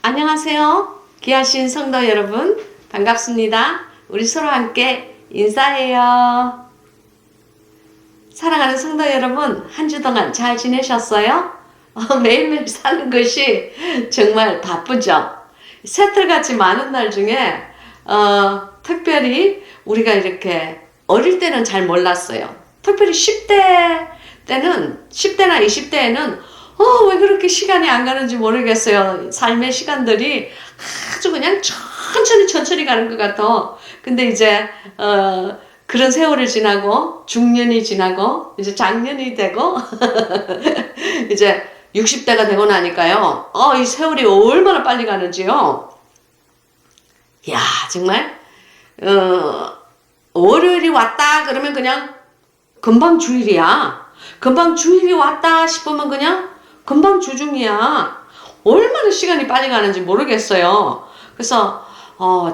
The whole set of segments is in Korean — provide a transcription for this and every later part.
안녕하세요. 귀하신 성도 여러분, 반갑습니다. 우리 서로 함께 인사해요. 사랑하는 성도 여러분, 한 주 동안 잘 지내셨어요? 매일매일 사는 것이 정말 바쁘죠? 새털같이 많은 날 중에 특별히 우리가 이렇게 어릴 때는 잘 몰랐어요. 특별히 10대 때는, 10대나 20대에는 왜 그렇게 시간이 안 가는지 모르겠어요. 삶의 시간들이 아주 그냥 천천히 가는 것 같아. 근데 이제, 그런 세월을 지나고, 중년이 지나고, 이제 장년이 되고, 이제 60대가 되고 나니까요. 이 세월이 얼마나 빨리 가는지요. 야, 정말, 월요일이 왔다 그러면 그냥 금방 주일이야. 금방 주일이 왔다 싶으면 그냥 금방 주중이야. 얼마나 시간이 빨리 가는지 모르겠어요. 그래서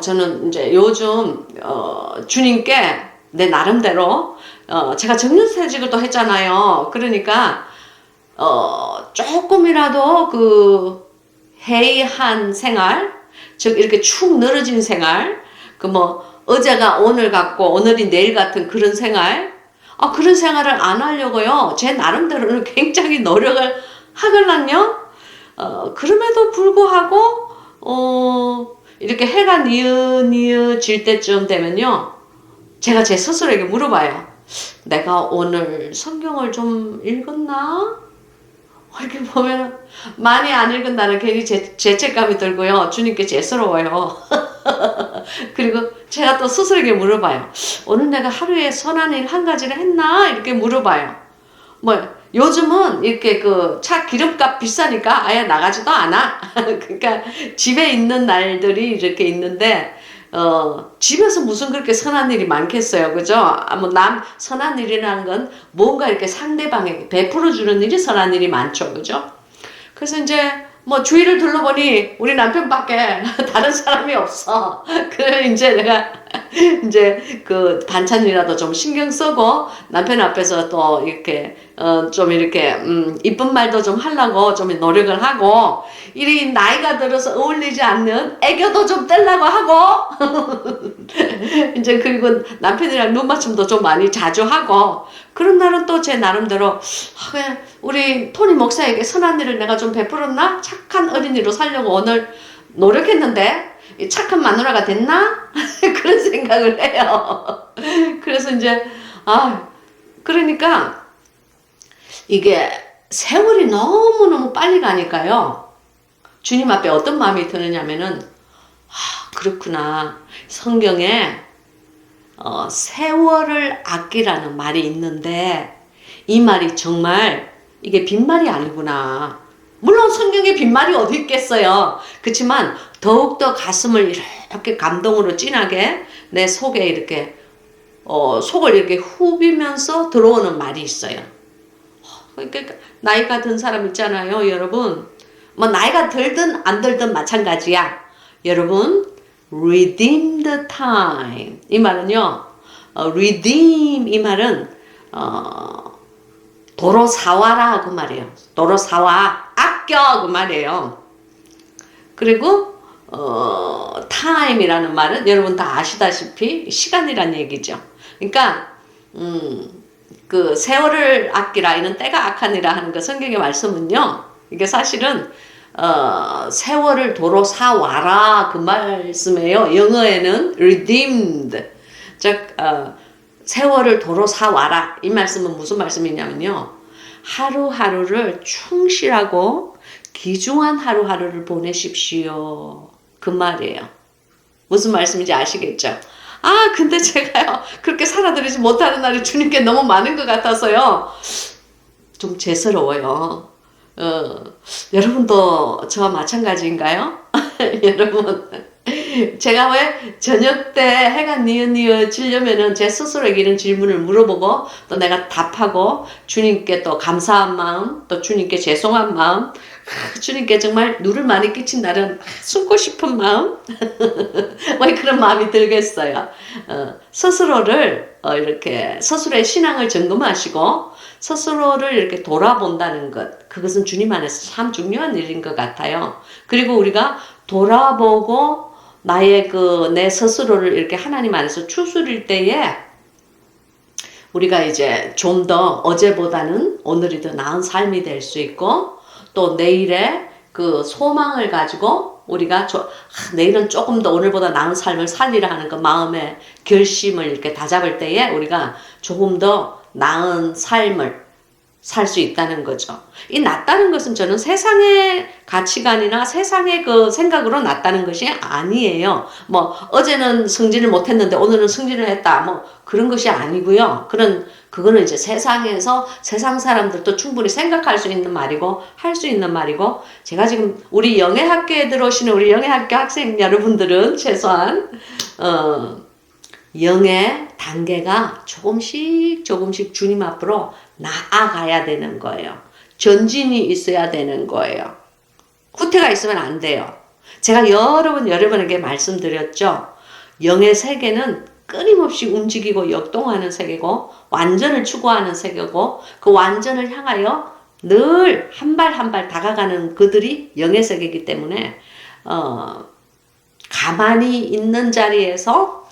저는 이제 요즘 주님께 내 나름대로 제가 정년퇴직을 또 했잖아요. 그러니까 조금이라도 그 해이한 생활, 즉 이렇게 축 늘어진 생활, 그 뭐 어제가 오늘 같고 오늘이 내일 같은 그런 생활, 그런 생활을 안 하려고요. 제 나름대로는 굉장히 노력을 하걸랑요. 그럼에도 불구하고 이렇게 해가 뉘어질 때쯤 되면요, 제가 제 스스로에게 물어봐요. 내가 오늘 성경을 좀 읽었나? 이렇게 보면 많이 안 읽은다는 괜히 죄책감이 들고요. 주님께 죄스러워요. 그리고 제가 또 스스로에게 물어봐요. 오늘 내가 하루에 선한 일 한 가지를 했나? 이렇게 물어봐요. 요즘은 이렇게 그 차 기름값 비싸니까 아예 나가지도 않아. 그러니까 집에 있는 날들이 이렇게 있는데, 집에서 무슨 그렇게 선한 일이 많겠어요. 그죠? 선한 일이라는 건 뭔가 이렇게 상대방에게 베풀어주는 일이 선한 일이 많죠. 그죠? 그래서 이제 주위를 둘러보니 우리 남편밖에 다른 사람이 없어. 그래 이제 내가 이제 그 반찬이라도 좀 신경 쓰고 남편 앞에서 또 이렇게 좀 이렇게 이쁜 말도 좀 하려고 좀 노력을 하고, 이 나이가 들어서 어울리지 않는 애교도 좀 떼려고 하고 이제 그리고 남편이랑 눈 맞춤도 좀 많이 자주 하고, 그런 날은 또 제 나름대로 그냥 우리 토니 목사에게 선한 일을 내가 좀 베풀었나? 착한 어린이로 살려고 오늘 노력했는데 착한 마누라가 됐나? 그런 생각을 해요. 그래서 이제 그러니까 이게 세월이 너무너무 빨리 가니까요, 주님 앞에 어떤 마음이 드느냐면은 그렇구나. 성경에 세월을 아끼라는 말이 있는데 이 말이 정말 이게 빈말이 아니구나. 물론 성경에 빈말이 어디 있겠어요. 그렇지만 더욱더 가슴을 이렇게 감동으로 진하게 내 속에 이렇게 속을 이렇게 후비면서 들어오는 말이 있어요. 그러니까 나이가 든 사람 있잖아요, 여러분. 나이가 들든 안 들든 마찬가지야. 여러분, redeem the time. 이 말은요, redeem 이 말은 도로 사와라 그 말이에요. 도로 사와, 아껴 그 말이에요. 그리고 time이라는 말은 여러분 다 아시다시피 시간이란 얘기죠. 그러니까 그 세월을 아끼라, 이는 때가 악하니라 하는 그 성경의 말씀은요, 이게 사실은 세월을 도로 사와라 그 말씀이에요. 영어에는 redeemed, 즉 세월을 도로 사와라, 이 말씀은 무슨 말씀이냐면요, 하루하루를 충실하고 귀중한 하루하루를 보내십시오 그 말이에요. 무슨 말씀인지 아시겠죠? 근데 제가요 그렇게 살아드리지 못하는 날이 주님께 너무 많은 것 같아서요 좀 죄스러워요. 여러분도 저와 마찬가지인가요? 여러분, 제가 왜 저녁 때 해가 뉘어지려면은 제 스스로에게 이런 질문을 물어보고 또 내가 답하고 주님께 또 감사한 마음, 또 주님께 죄송한 마음, 주님께 정말 누를 많이 끼친 날은 숨고 싶은 마음 왜 그런 마음이 들겠어요. 스스로를 이렇게 스스로의 신앙을 점검하시고 스스로를 이렇게 돌아본다는 것, 그것은 주님 안에서 참 중요한 일인 것 같아요. 그리고 우리가 돌아보고 나의 내 스스로를 이렇게 하나님 안에서 추스릴 때에 우리가 이제 좀 더 어제보다는 오늘이 더 나은 삶이 될 수 있고, 또 내일의 그 소망을 가지고 우리가 내일은 조금 더 오늘보다 나은 삶을 살리라 하는 그 마음의 결심을 이렇게 다잡을 때에 우리가 조금 더 나은 삶을 살 수 있다는 거죠. 이 낫다는 것은 저는 세상의 가치관이나 세상의 그 생각으로 낫다는 것이 아니에요. 뭐 어제는 승진을 못했는데 오늘은 승진을 했다, 뭐 그런 것이 아니고요. 그거는 이제 세상에서 세상 사람들도 충분히 생각할 수 있는 말이고 할 수 있는 말이고, 제가 지금 우리 영예학교에 들어오시는 우리 영예학교 학생 여러분들은 최소한 영의 단계가 조금씩 주님 앞으로 나아가야 되는 거예요. 전진이 있어야 되는 거예요. 후퇴가 있으면 안 돼요. 제가 여러분에게 말씀드렸죠. 영의 세계는 끊임없이 움직이고 역동하는 세계고 완전을 추구하는 세계고, 그 완전을 향하여 늘 한 발 한 발 다가가는 그들이 영의 세계이기 때문에 가만히 있는 자리에서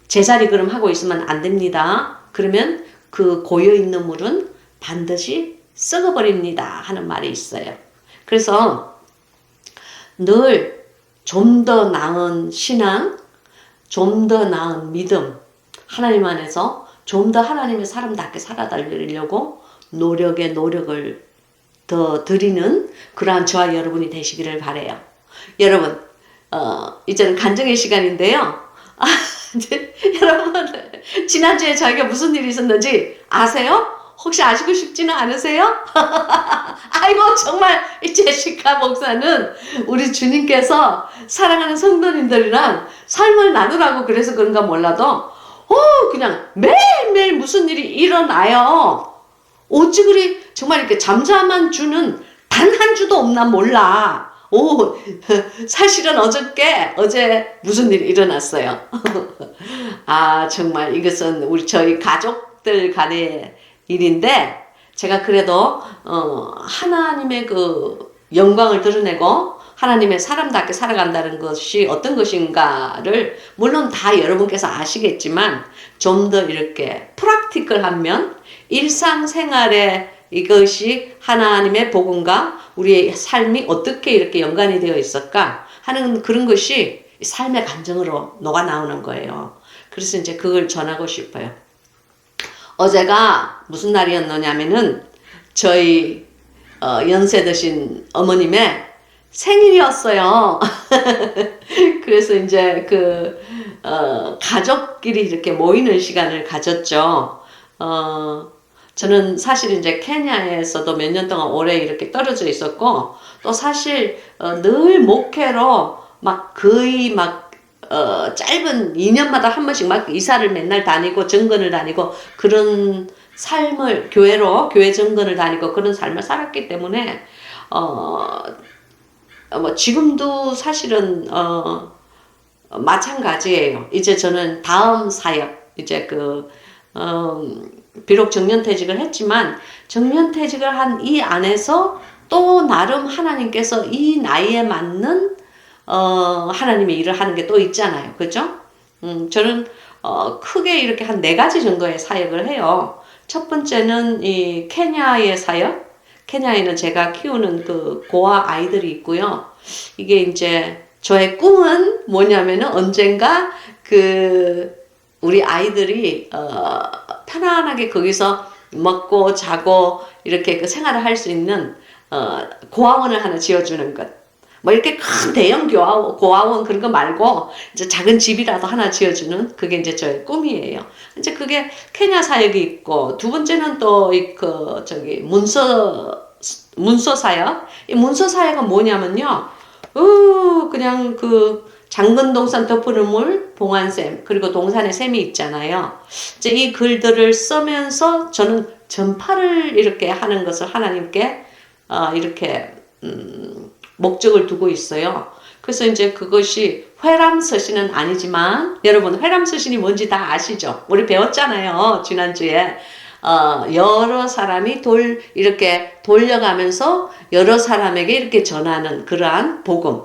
제자리 걸음 하고 있으면 안 됩니다. 그러면 그 고여있는 물은 반드시 썩어버립니다 하는 말이 있어요. 그래서 늘 좀 더 나은 신앙, 좀 더 나은 믿음, 하나님 안에서 좀 더 하나님의 사람답게 살아달리려고 노력을 더 드리는 그러한 저와 여러분이 되시기를 바라요. 여러분, 이제는 간증의 시간인데요. 여러분, 지난주에 저희가 무슨 일이 있었는지 아세요? 혹시 아시고 싶지는 않으세요? 아이고, 정말 이 제시카 목사는 우리 주님께서 사랑하는 성도님들이랑 삶을 나누라고 그래서 그런가 몰라도 그냥 매일매일 무슨 일이 일어나요. 어찌 그리 정말 이렇게 잠잠한 주는 단 한 주도 없나 몰라. 사실은 어제 무슨 일이 일어났어요. 정말 이것은 저희 가족들 간의 일인데, 제가 그래도 하나님의 그 영광을 드러내고 하나님의 사람답게 살아간다는 것이 어떤 것인가를 물론 다 여러분께서 아시겠지만 좀 더 이렇게 프랙티컬한 면, 일상생활에 이것이 하나님의 복음과 우리의 삶이 어떻게 이렇게 연관이 되어 있을까 하는 그런 것이 삶의 감정으로 녹아 나오는 거예요. 그래서 이제 그걸 전하고 싶어요. 어제가 무슨 날이었느냐면은 저희 연세 드신 어머님의 생일이었어요. 그래서 이제 가족끼리 이렇게 모이는 시간을 가졌죠. 저는 사실 이제 케냐에서도 몇 년 동안 오래 이렇게 떨어져 있었고, 또 사실 늘 목회로 거의 짧은 2년마다 한 번씩 이사를 맨날 다니고 정근을 다니고 그런 삶을 교회 정근을 다니고 그런 삶을 살았기 때문에 지금도 사실은 마찬가지예요. 이제 저는 다음 사역, 이제 비록 정년퇴직을 했지만 정년퇴직을 한 이 안에서 또 나름 하나님께서 이 나이에 맞는 하나님의 일을 하는 게 또 있잖아요. 그죠? 저는 크게 이렇게 한 4가지 정도의 사역을 해요. 첫 번째는 이 케냐의 사역. 케냐에는 제가 키우는 고아 아이들이 있고요. 이게 이제 저의 꿈은 뭐냐면은 언젠가 우리 아이들이 편안하게 거기서 먹고 자고 이렇게 생활을 할 수 있는 고아원을 하나 지어주는 것. 뭐 이렇게 큰 대형 고아원 그런 거 말고 이제 작은 집이라도 하나 지어주는 그게 이제 저의 꿈이에요. 이제 그게 케냐 사역이 있고, 두 번째는 또 문서 사역. 이 문서 사역은 뭐냐면요. 그냥 장근동산 덮으는 물, 봉안샘, 그리고 동산의 샘이 있잖아요. 이제 이 글들을 쓰면서 저는 전파를 이렇게 하는 것을 하나님께 이렇게 목적을 두고 있어요. 그래서 이제 그것이 회람서신은 아니지만, 여러분 회람서신이 뭔지 다 아시죠? 우리 배웠잖아요, 지난주에. 여러 사람이 이렇게 돌려가면서 여러 사람에게 이렇게 전하는 그러한 복음.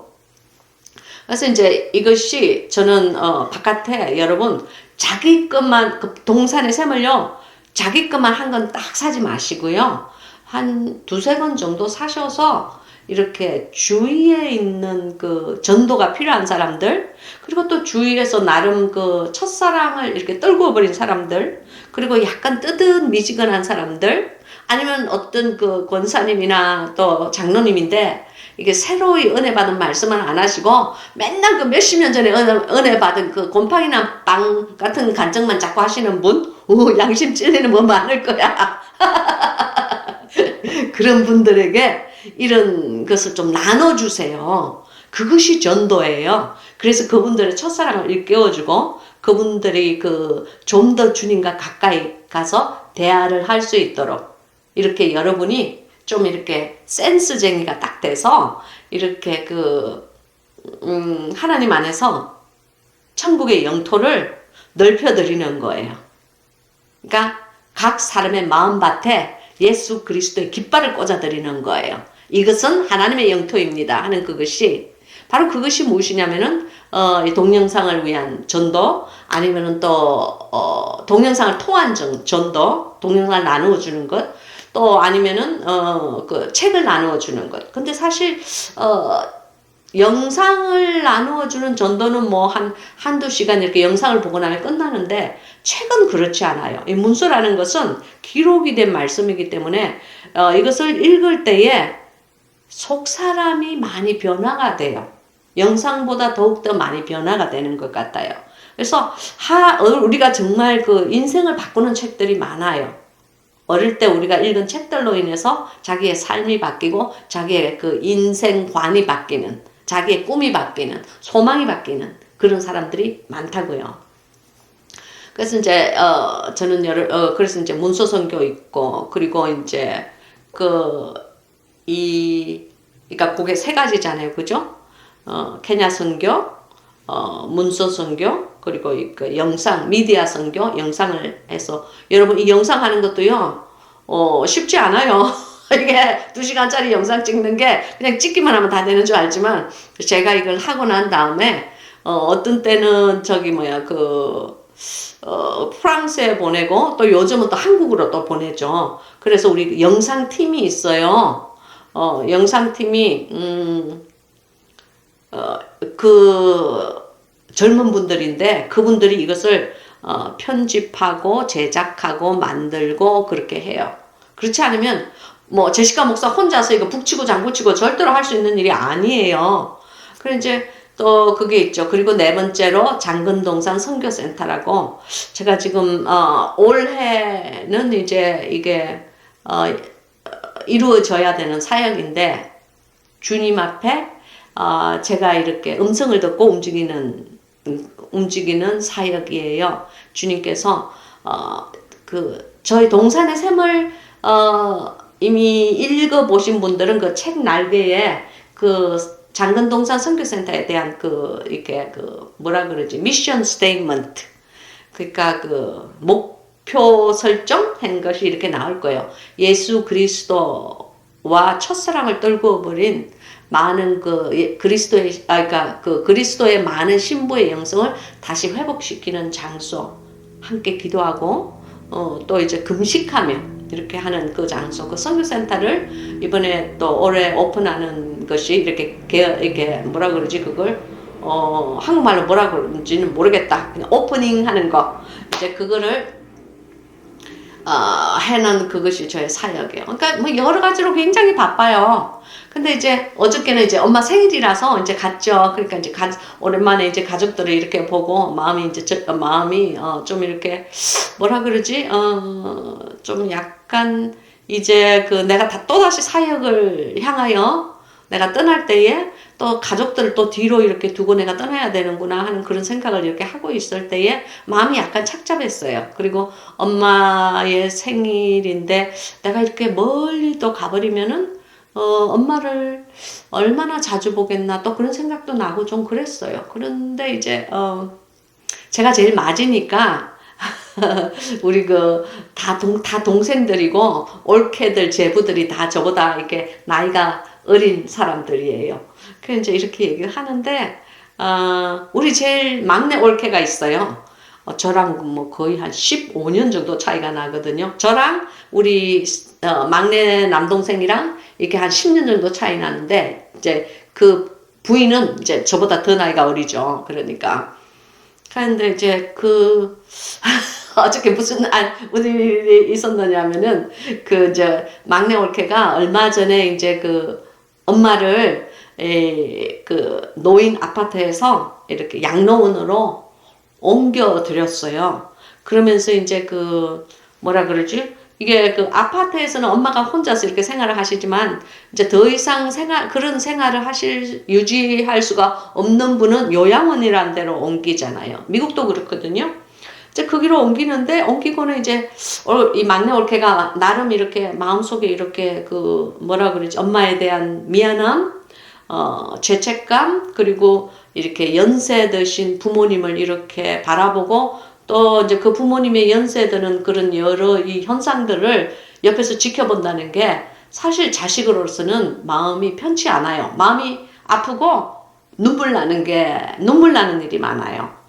그래서 이제 이것이 저는 바깥에 여러분 자기 것만 그 동산의 샘을요 자기 것만 한 건 딱 사지 마시고요 한 두세 건 정도 사셔서 이렇게 주위에 있는 그 전도가 필요한 사람들 그리고 또 주위에서 나름 그 첫사랑을 이렇게 떨구어 버린 사람들 그리고 약간 뜨뜻미지근한 사람들 아니면 어떤 그 권사님이나 또 장로님인데 이게 새로이 은혜 받은 말씀은 안 하시고 맨날 그 몇십 년 전에 은혜 받은 그 곰팡이나 빵 같은 간증만 자꾸 하시는 분? 오, 양심 찔리는 뭐 많을 거야. 그런 분들에게 이런 것을 좀 나눠주세요. 그것이 전도예요. 그래서 그분들의 첫사랑을 일깨워주고 그분들이 그 좀 더 주님과 가까이 가서 대화를 할 수 있도록 이렇게 여러분이 좀 이렇게 센스쟁이가 딱 돼서 이렇게 하나님 안에서 천국의 영토를 넓혀드리는 거예요. 그러니까 각 사람의 마음밭에 예수 그리스도의 깃발을 꽂아드리는 거예요. 이것은 하나님의 영토입니다 하는 그것이 바로 그것이 무엇이냐면은 동영상을 위한 전도 아니면은 또 동영상을 통한 전도 동영상을 나누어 주는 것 또 아니면은 그 책을 나누어 주는 것. 근데 사실 영상을 나누어 주는 전도는 뭐 한두 시간 이렇게 영상을 보고 나면 끝나는데 책은 그렇지 않아요. 이 문서라는 것은 기록이 된 말씀이기 때문에 이것을 읽을 때에 속 사람이 많이 변화가 돼요. 영상보다 더욱더 많이 변화가 되는 것 같아요. 그래서 우리가 정말 그 인생을 바꾸는 책들이 많아요. 어릴 때 우리가 읽은 책들로 인해서 자기의 삶이 바뀌고 자기의 그 인생관이 바뀌는 자기의 꿈이 바뀌는 소망이 바뀌는 그런 사람들이 많다고요. 그래서 이제 저는 그래서 이제 문서 선교 있고 그리고 이제 그러니까 그게 세 가지잖아요, 그죠? 케냐 선교, 문서 선교, 그리고 그 영상, 미디어 선교, 영상을 해서 여러분 이 영상 하는 것도요, 쉽지 않아요. 이게 2시간짜리 영상 찍는 게 그냥 찍기만 하면 다 되는 줄 알지만 제가 이걸 하고 난 다음에 어떤 때는 프랑스에 보내고 또 요즘은 또 한국으로 또 보내죠. 그래서 우리 영상팀이 있어요. 영상팀이 그 젊은 분들인데 그분들이 이것을 편집하고 제작하고 만들고 그렇게 해요. 그렇지 않으면 뭐 제시카 목사 혼자서 이거 북치고 장구치고 절대로 할 수 있는 일이 아니에요. 그래 이제 또 그게 있죠. 그리고 네 번째로 장근동산 선교센터라고 제가 지금 올해는 이제 이게 이루어져야 되는 사역인데 주님 앞에 제가 이렇게 음성을 듣고 움직이는 사역이에요. 주님께서 저희 동산의 샘을 이미 읽어보신 분들은 그 책 날개에 그 장근동산 선교센터에 대한 이렇게 뭐라 그러지? 미션 스테이트먼트. 그러니까 목표 설정한 것이 이렇게 나올 거예요. 예수 그리스도와 첫사랑을 떨구어 버린 많은 그리스도의 많은 신부의 영성을 다시 회복시키는 장소, 함께 기도하고, 또 이제 금식하며, 이렇게 하는 그 장소, 그 선교센터를 이번에 또 올해 오픈하는 것이 이렇게 뭐라 그러지, 그걸, 한국말로 뭐라 그러는지는 모르겠다. 그냥 오프닝 하는 거. 이제 그거를, 해놓은 그것이 저의 사역이에요. 그러니까 뭐 여러 가지로 굉장히 바빠요. 근데 이제 어저께는 이제 엄마 생일이라서 이제 갔죠. 그러니까 이제 오랜만에 이제 가족들을 이렇게 보고 마음이 좀 이렇게 뭐라 그러지? 좀 약간 이제 내가 또다시 사역을 향하여 내가 떠날 때에 또 가족들을 또 뒤로 이렇게 두고 내가 떠나야 되는구나 하는 그런 생각을 이렇게 하고 있을 때에 마음이 약간 착잡했어요. 그리고 엄마의 생일인데 내가 이렇게 멀리 또 가버리면은 엄마를 얼마나 자주 보겠나 또 그런 생각도 나고 좀 그랬어요. 그런데 이제 제가 제일 맞으니까 우리 다 동생들이고 올케들 제부들이 다 저보다 이렇게 나이가 어린 사람들이에요. 그래서 이제 이렇게 얘기를 하는데 우리 제일 막내 올케가 있어요. 저랑 뭐 거의 한 15년 정도 차이가 나거든요. 저랑 우리 막내 남동생이랑 이렇게 한 10년 정도 차이 나는데, 이제 그 부인은 이제 저보다 더 나이가 어리죠. 그러니까. 그런데 이제 어저께 무슨 일이 있었느냐면은, 이제 막내 올케가 얼마 전에 이제 엄마를 노인 아파트에서 이렇게 양로원으로 옮겨 드렸어요. 그러면서 이제 뭐라 그러지? 이게 아파트에서는 엄마가 혼자서 이렇게 생활을 하시지만, 이제 더 이상 그런 생활을 유지할 수가 없는 분은 요양원이라는 데로 옮기잖아요. 미국도 그렇거든요. 이제 거기로 옮기고는 이제, 이 막내 올케가 나름 이렇게 마음속에 이렇게 뭐라 그러지? 엄마에 대한 미안함, 죄책감, 그리고 이렇게 연세 드신 부모님을 이렇게 바라보고, 또 이제 그 부모님의 연세 드는 그런 여러 이 현상들을 옆에서 지켜본다는 게 사실 자식으로서는 마음이 편치 않아요. 마음이 아프고 눈물 나는 일이 많아요.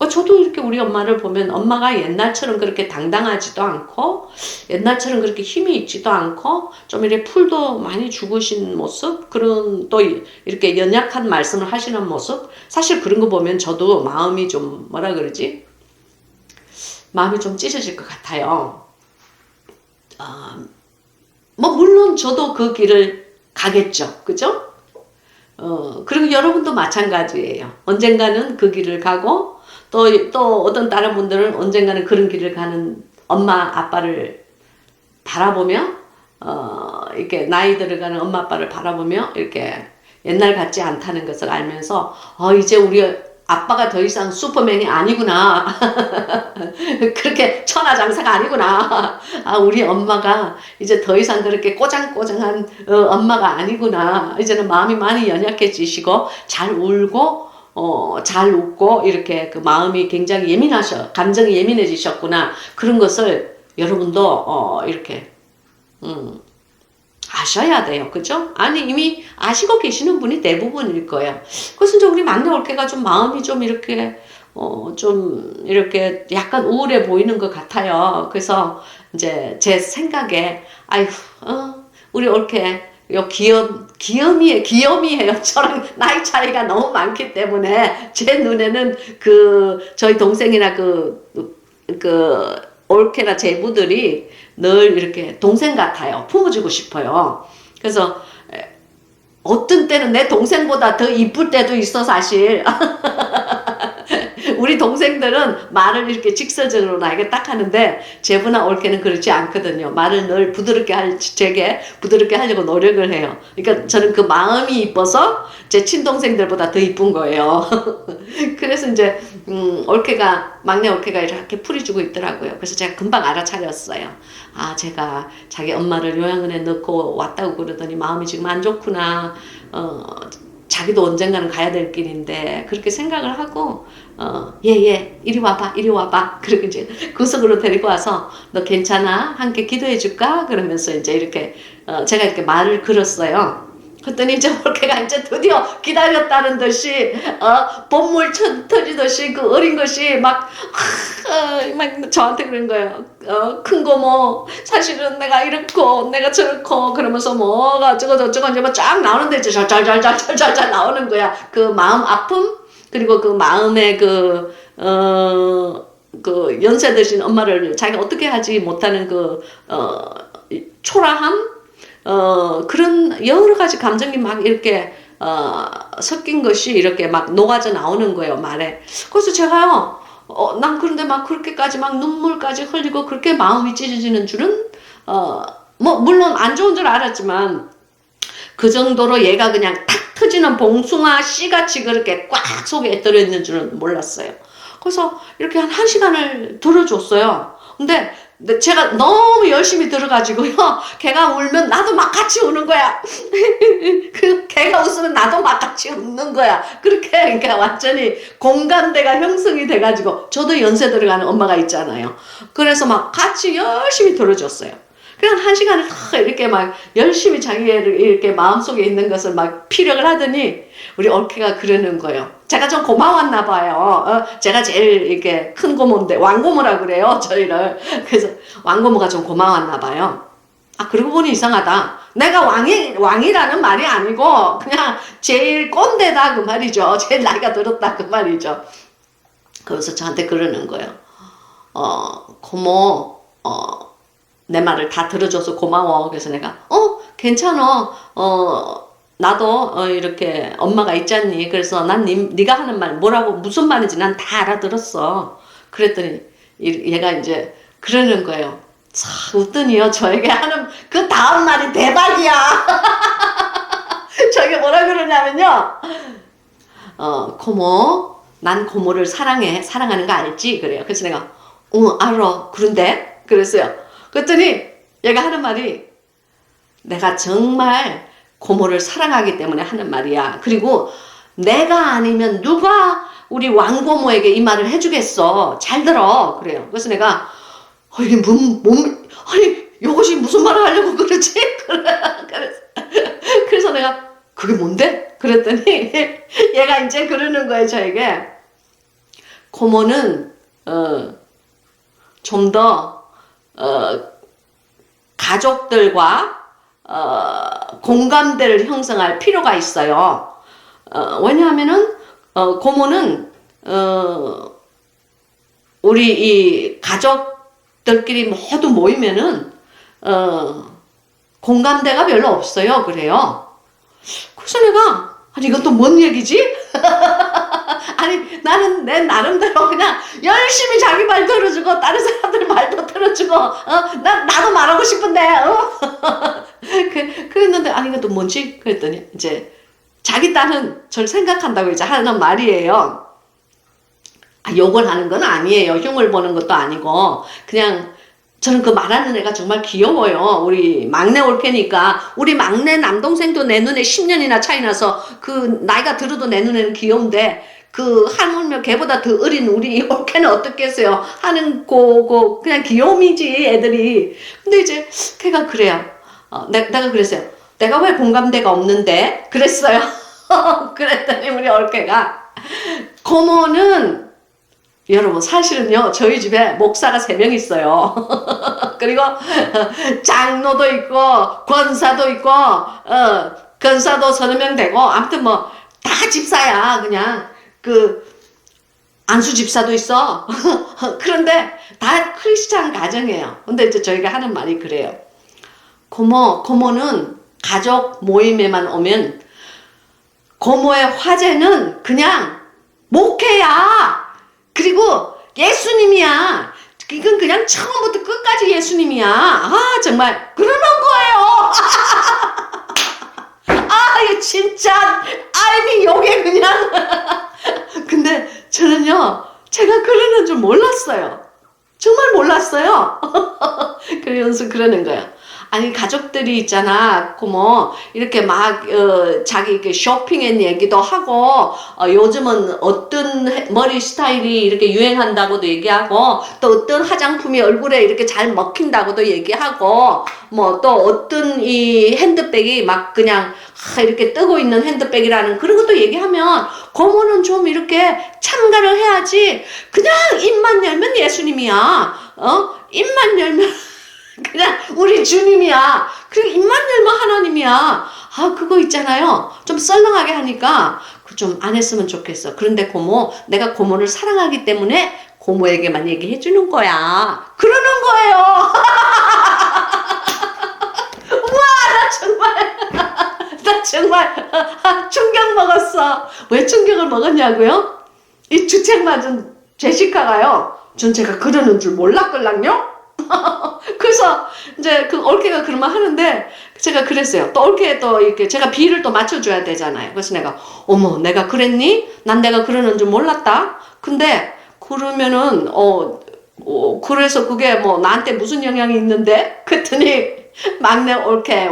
저도 이렇게 우리 엄마를 보면 엄마가 옛날처럼 그렇게 당당하지도 않고, 옛날처럼 그렇게 힘이 있지도 않고, 좀 이렇게 풀도 많이 죽으신 모습, 그런 또 이렇게 연약한 말씀을 하시는 모습, 사실 그런 거 보면 저도 마음이 좀 뭐라 그러지? 마음이 좀 찢어질 것 같아요. 뭐 물론 저도 그 길을 가겠죠. 그죠? 그리고 여러분도 마찬가지예요. 언젠가는 그 길을 가고, 또 어떤 다른 분들은 언젠가는 그런 길을 가는 엄마 아빠를 바라보며, 이렇게 나이 들어가는 엄마 아빠를 바라보며 이렇게 옛날 같지 않다는 것을 알면서, 이제 우리 아빠가 더 이상 슈퍼맨이 아니구나. 그렇게 천하장사가 아니구나. 우리 엄마가 이제 더 이상 그렇게 꼬장꼬장한 엄마가 아니구나. 이제는 마음이 많이 연약해지시고 잘 울고 잘 웃고 이렇게 마음이 굉장히 감정이 예민해지셨구나. 그런 것을 여러분도 이렇게 아셔야 돼요. 그죠? 아니, 이미 아시고 계시는 분이 대부분일 거예요. 그래서 이제 우리 막내 올케가 좀 마음이 좀 이렇게, 좀 이렇게 약간 우울해 보이는 것 같아요. 그래서 이제 제 생각에, 우리 올케, 귀염이에요. 저랑 나이 차이가 너무 많기 때문에, 제 눈에는 저희 동생이나 올케나 제부들이 늘 이렇게 동생 같아요. 품어주고 싶어요. 그래서 어떤 때는 내 동생보다 더 이쁠 때도 있어 사실. 우리 동생들은 말을 이렇게 직설적으로 나에게 딱 하는데 제부나 올케는 그렇지 않거든요. 말을 늘 제게 부드럽게 하려고 노력을 해요. 그러니까 저는 그 마음이 이뻐서 제 친동생들보다 더 이쁜 거예요. 그래서 이제 막내 올케가 이렇게 풀이 주고 있더라고요. 그래서 제가 금방 알아차렸어요. 제가 자기 엄마를 요양원에 넣고 왔다고 그러더니 마음이 지금 안 좋구나. 자기도 언젠가는 가야 될 길인데 그렇게 생각을 하고 이리 와봐 그리고 이제 구석으로 데리고 와서 너 괜찮아? 함께 기도해 줄까? 그러면서 이제 이렇게 제가 이렇게 말을 걸었어요. 그랬더니 이제 올케가 이제 드디어 기다렸다는 듯이 봄물 터지듯이 그 어린 것이 막 저한테 그런 거예요. 큰 거 뭐 사실은 내가 이렇고 내가 저렇고 그러면서 뭐가 저거 이제 막 쫙 나오는데 이제 잘 나오는 거야. 그 마음 아픔 그리고 그 마음의 연세 드신 엄마를 자기가 어떻게 하지 못하는 초라함 그런 여러 가지 감정이 막 이렇게 섞인 것이 이렇게 막 녹아져 나오는 거예요, 말에. 그래서 제가요, 난 그런데 막 그렇게까지 막 눈물까지 흘리고 그렇게 마음이 찢어지는 줄은, 뭐, 물론 안 좋은 줄 알았지만, 그 정도로 얘가 그냥 탁 터지는 봉숭아 씨같이 그렇게 꽉 속에 들어있는 줄은 몰랐어요. 그래서 이렇게 한 1시간을 들어줬어요. 근데 제가 너무 열심히 들어가지고요. 걔가 울면 나도 막 같이 우는 거야. 걔가 웃으면 나도 막 같이 웃는 거야. 그러니까 완전히 공감대가 형성이 돼가지고 저도 연세 들어가는 엄마가 있잖아요. 그래서 막 같이 열심히 들어줬어요. 그냥 1시간을 다 이렇게 막 열심히 자기를 이렇게 마음속에 있는 것을 막 피력을 하더니 우리 올케가 그러는 거예요. 제가 좀 고마웠나 봐요. 제가 제일 이렇게 큰 고모인데, 왕고모라 그래요, 저희를. 그래서 왕고모가 좀 고마웠나 봐요. 아, 그러고 보니 이상하다. 내가 왕이라는 말이 아니고, 그냥 제일 꼰대다, 그 말이죠. 제일 나이가 들었다, 그 말이죠. 그래서 저한테 그러는 거예요. 고모, 내 말을 다 들어줘서 고마워. 그래서 내가, 괜찮아. 나도 이렇게 엄마가 있잖니. 그래서 난 네가 하는 말 뭐라고 무슨 말인지 난 다 알아들었어. 그랬더니 얘가 이제 그러는 거예요. 참 웃더니요, 저에게 하는 그 다음 말이 대박이야. 저게 뭐라 그러냐면요, 고모, 난 고모를 사랑해. 사랑하는 거 알지? 그래요. 그래서 내가 알아. 그런데? 그랬어요. 그랬더니 얘가 하는 말이, 내가 정말 고모를 사랑하기 때문에 하는 말이야. 그리고 내가 아니면 누가 우리 왕고모에게 이 말을 해주겠어. 잘 들어. 그래요. 그래서 내가 이게 아니 이것이 무슨 말을 하려고 그러지? 그래서 내가 그게 뭔데? 그랬더니 얘가 이제 그러는 거예요, 저에게. 고모는 좀 더 가족들과 공감대를 형성할 필요가 있어요. 왜냐하면은 고모는 우리 이 가족들끼리 모두 모이면은 공감대가 별로 없어요. 그래요. 그래서 내가 아니 이건 또 뭔 얘기지? 아니 나는 내 나름대로 그냥 열심히 자기 말 들어주고 다른 사람들 말도 들어주고 나도 말하고 싶은데 그랬는데 아니 이건 또 뭔지? 그랬더니 이제 자기 딸은 저를 생각한다고 이제 하는 말이에요. 욕을 하는 건 아니에요. 흉을 보는 것도 아니고 그냥 저는 그 말하는 애가 정말 귀여워요. 우리 막내 올케니까 우리 막내 남동생도 내 눈에 10년이나 차이 나서 그 나이가 들어도 내 눈에는 귀여운데 그 하물며 걔보다 더 어린 우리 올케는 어떻겠어요. 하는 그냥 귀여움이지 애들이. 근데 이제 걔가 그래요. 내가 그랬어요. 내가 왜 공감대가 없는데? 그랬어요. 그랬더니 우리 올케가 고모는 여러분 사실은요 저희 집에 목사가 3명 있어요. 그리고 장로도 있고 권사도 있고 권사도 3명 되고 아무튼 뭐 다 집사야. 그냥 그 안수 집사도 있어. 그런데 다 크리스찬 가정이에요. 근데 이제 저희가 하는 말이 그래요. 고모는 가족 모임에만 오면 고모의 화제는 그냥 목회야. 그리고 예수님이야. 이건 그냥 처음부터 끝까지 예수님이야. 아 정말 그러는 거예요. 이거 진짜 아니 요게 그냥 근데 저는요 제가 그러는 줄 몰랐어요. 정말 몰랐어요. 그러면서 그러는 거예요. 아니 가족들이 있잖아 고모 이렇게 막 자기 이렇게 쇼핑한 얘기도 하고 요즘은 어떤 머리 스타일이 이렇게 유행한다고도 얘기하고 또 어떤 화장품이 얼굴에 이렇게 잘 먹힌다고도 얘기하고 뭐 또 어떤 이 핸드백이 막 그냥 이렇게 뜨고 있는 핸드백이라는 그런 것도 얘기하면 고모는 좀 이렇게 참가를 해야지. 그냥 입만 열면 예수님이야. 입만 열면 그냥 우리 주님이야. 그리고 입만 열면 하나님이야. 그거 있잖아요. 좀 썰렁하게 하니까 좀 안 했으면 좋겠어. 그런데 고모, 내가 고모를 사랑하기 때문에 고모에게만 얘기해 주는 거야. 그러는 거예요. 우와, 나 정말 충격 먹었어. 왜 충격을 먹었냐고요? 이 주책 맞은 제시카가요. 전 제가 그러는 줄 몰랐걸랑요? 그래서 이제 그 올케가 그런 말 하는데 제가 그랬어요. 또 올케에 또 이렇게 제가 비를 또 맞춰줘야 되잖아요. 그래서 내가 어머 내가 그랬니? 난 내가 그러는 줄 몰랐다. 근데 그러면은 그래서 그게 뭐 나한테 무슨 영향이 있는데? 그랬더니 막내 올케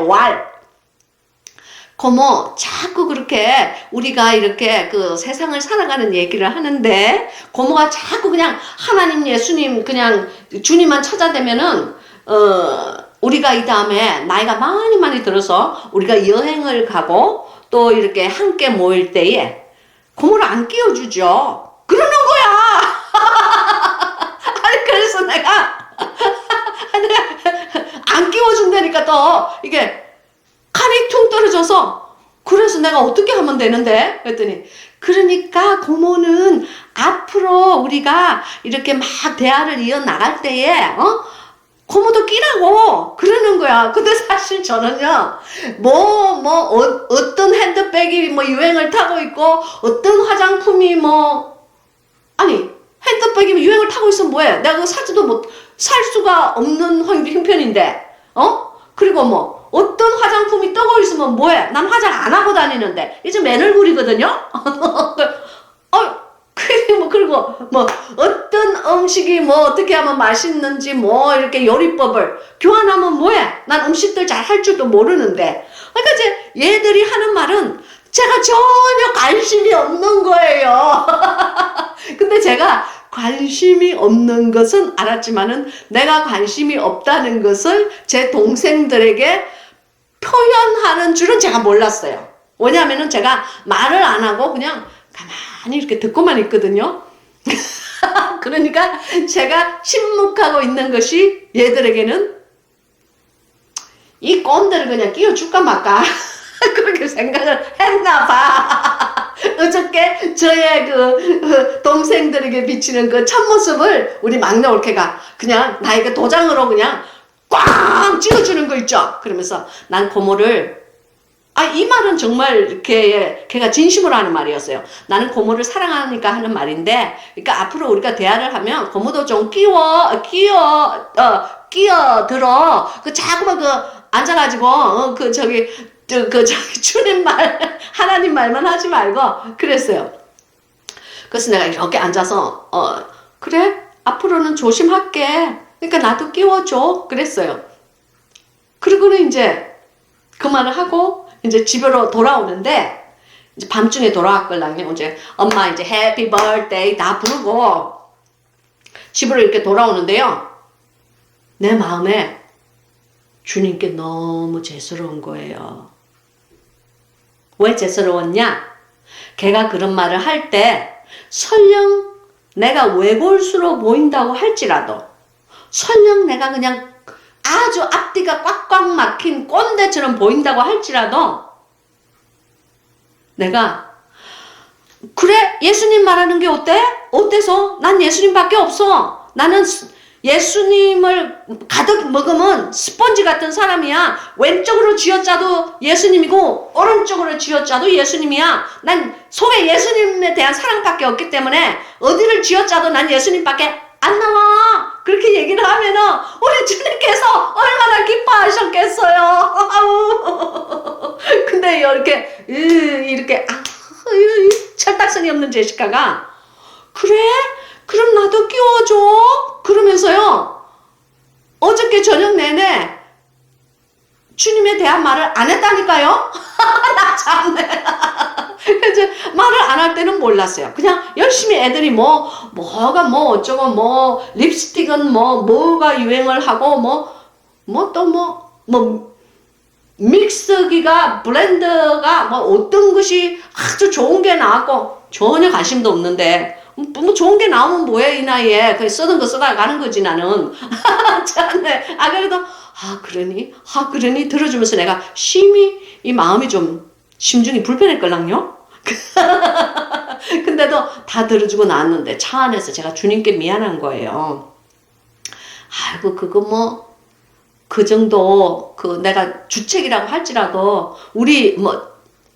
고모 자꾸 그렇게 우리가 이렇게 그 세상을 살아가는 얘기를 하는데 고모가 자꾸 그냥 하나님 예수님 그냥 주님만 찾아대면은 우리가 이 다음에 나이가 많이 들어서 우리가 여행을 가고 또 이렇게 함께 모일 때에 고무를 안 끼워주죠. 그러는 거야. 아니, 그래서 내가 안 끼워준다니까 또 이게 칼이 퉁 떨어져서, 그래서 내가 어떻게 하면 되는데? 그랬더니, 그러니까 고모는 앞으로 우리가 이렇게 막 대화를 이어나갈 때에 고모도 끼라고 그러는 거야. 근데 사실 저는요, 어떤 핸드백이 유행을 타고 있고, 어떤 화장품이 아니, 핸드백이 유행을 타고 있으면 뭐해? 내가 그거 사지도 살 수가 없는 형편인데, 그리고 어떤 화장품이 뜨고 있으면 뭐해? 난 화장 안 하고 다니는데, 이제 맨 얼굴이거든요? 그리고 어떤 음식이 어떻게 하면 맛있는지 이렇게 요리법을 교환하면 뭐해? 난 음식들 잘 할 줄도 모르는데. 그러니까 이제 얘들이 하는 말은 제가 전혀 관심이 없는 거예요. 근데 제가 관심이 없는 것은 알았지만은 내가 관심이 없다는 것을 제 동생들에게 표현하는 줄은 제가 몰랐어요. 왜냐하면은 제가 말을 안 하고 그냥 가만히 이렇게 듣고만 있거든요. 그러니까 제가 침묵하고 있는 것이 얘들에게는 이 꼰대를 그냥 끼워줄까 말까 그렇게 생각을 했나 봐. 어저께 저의 동생들에게 비치는 그 첫모습을 우리 막내 올케가 그냥 나에게 도장으로 그냥 꽝 찍어주는 거 있죠. 그러면서 난 고모를, 이 말은 정말 걔가 진심으로 하는 말이었어요. 나는 고모를 사랑하니까 하는 말인데, 그러니까 앞으로 우리가 대화를 하면 고모도 좀 끼어들어. 자꾸만 앉아가지고, 주님 말, 하나님 말만 하지 말고, 그랬어요. 그래서 내가 이렇게 앉아서, 그래? 앞으로는 조심할게. 그러니까 나도 끼워줘. 그랬어요. 그리고는 이제 그 말을 하고, 이제 집으로 돌아오는데, 이제 밤중에 돌아왔걸랑요. 이제 엄마 이제 해피 버스데이 다 부르고 집으로 이렇게 돌아오는데요. 내 마음에 주님께 너무 죄스러운 거예요. 왜 죄스러웠냐? 걔가 그런 말을 할 때 설령 내가 외골수로 보인다고 할지라도, 설령 내가 그냥 아주 앞뒤가 꽉꽉 막힌 꼰대처럼 보인다고 할지라도 내가 그래? 예수님 말하는 게 어때? 어때서? 난 예수님밖에 없어. 나는 예수님을 가득 먹으면 스펀지 같은 사람이야. 왼쪽으로 쥐어짜도 예수님이고 오른쪽으로 쥐어짜도 예수님이야. 난 속에 예수님에 대한 사랑밖에 없기 때문에 어디를 쥐어짜도 난 예수님밖에 안 나와. 그렇게 얘기를 하면은 우리 주님께서 얼마나 기뻐하셨겠어요. 근데 이렇게 철딱선이 없는 제시카가 그래? 그럼 나도 끼워줘. 그러면서요, 어저께 저녁 내내 주님에 대한 말을 안 했다니까요. 나 참네. 그래서 말을 안 할 때는 몰랐어요. 그냥 열심히 애들이 뭐가 어쩌고 립스틱은 뭐가 유행을 하고 믹서기가 블렌더가 어떤 것이 아주 좋은 게 나왔고 전혀 관심도 없는데 좋은 게 나오면 뭐해 이 나이에. 그냥 쓰던 거 쓰다가 가는 거지 나는. 참네. 그래도 그러니 들어주면서 내가 심히 이 마음이 좀 심중이 불편했걸랑요. 근데도 다 들어주고 나왔는데 차 안에서 제가 주님께 미안한 거예요. 아이고 그거 그 정도 내가 주책이라고 할지라도 우리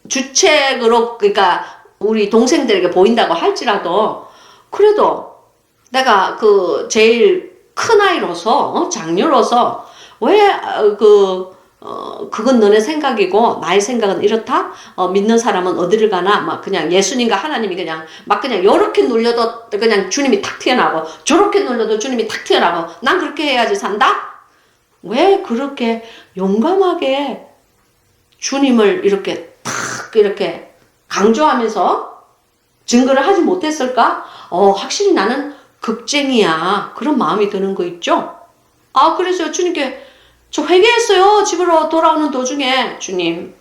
주책으로 그러니까 우리 동생들에게 보인다고 할지라도 그래도 내가 제일 큰 아이로서 장녀로서 왜 그건 너네 생각이고 나의 생각은 이렇다. 믿는 사람은 어디를 가나 그냥 예수님과 하나님이 그냥 요렇게 눌려도 그냥 주님이 탁 튀어나오고 저렇게 눌려도 주님이 탁 튀어나오고 난 그렇게 해야지 산다. 왜 그렇게 용감하게 주님을 이렇게 탁 이렇게 강조하면서 증거를 하지 못했을까? 확실히 나는 겁쟁이야. 그런 마음이 드는 거 있죠? 그래서 주님께 저 회개했어요. 집으로 돌아오는 도중에 주님,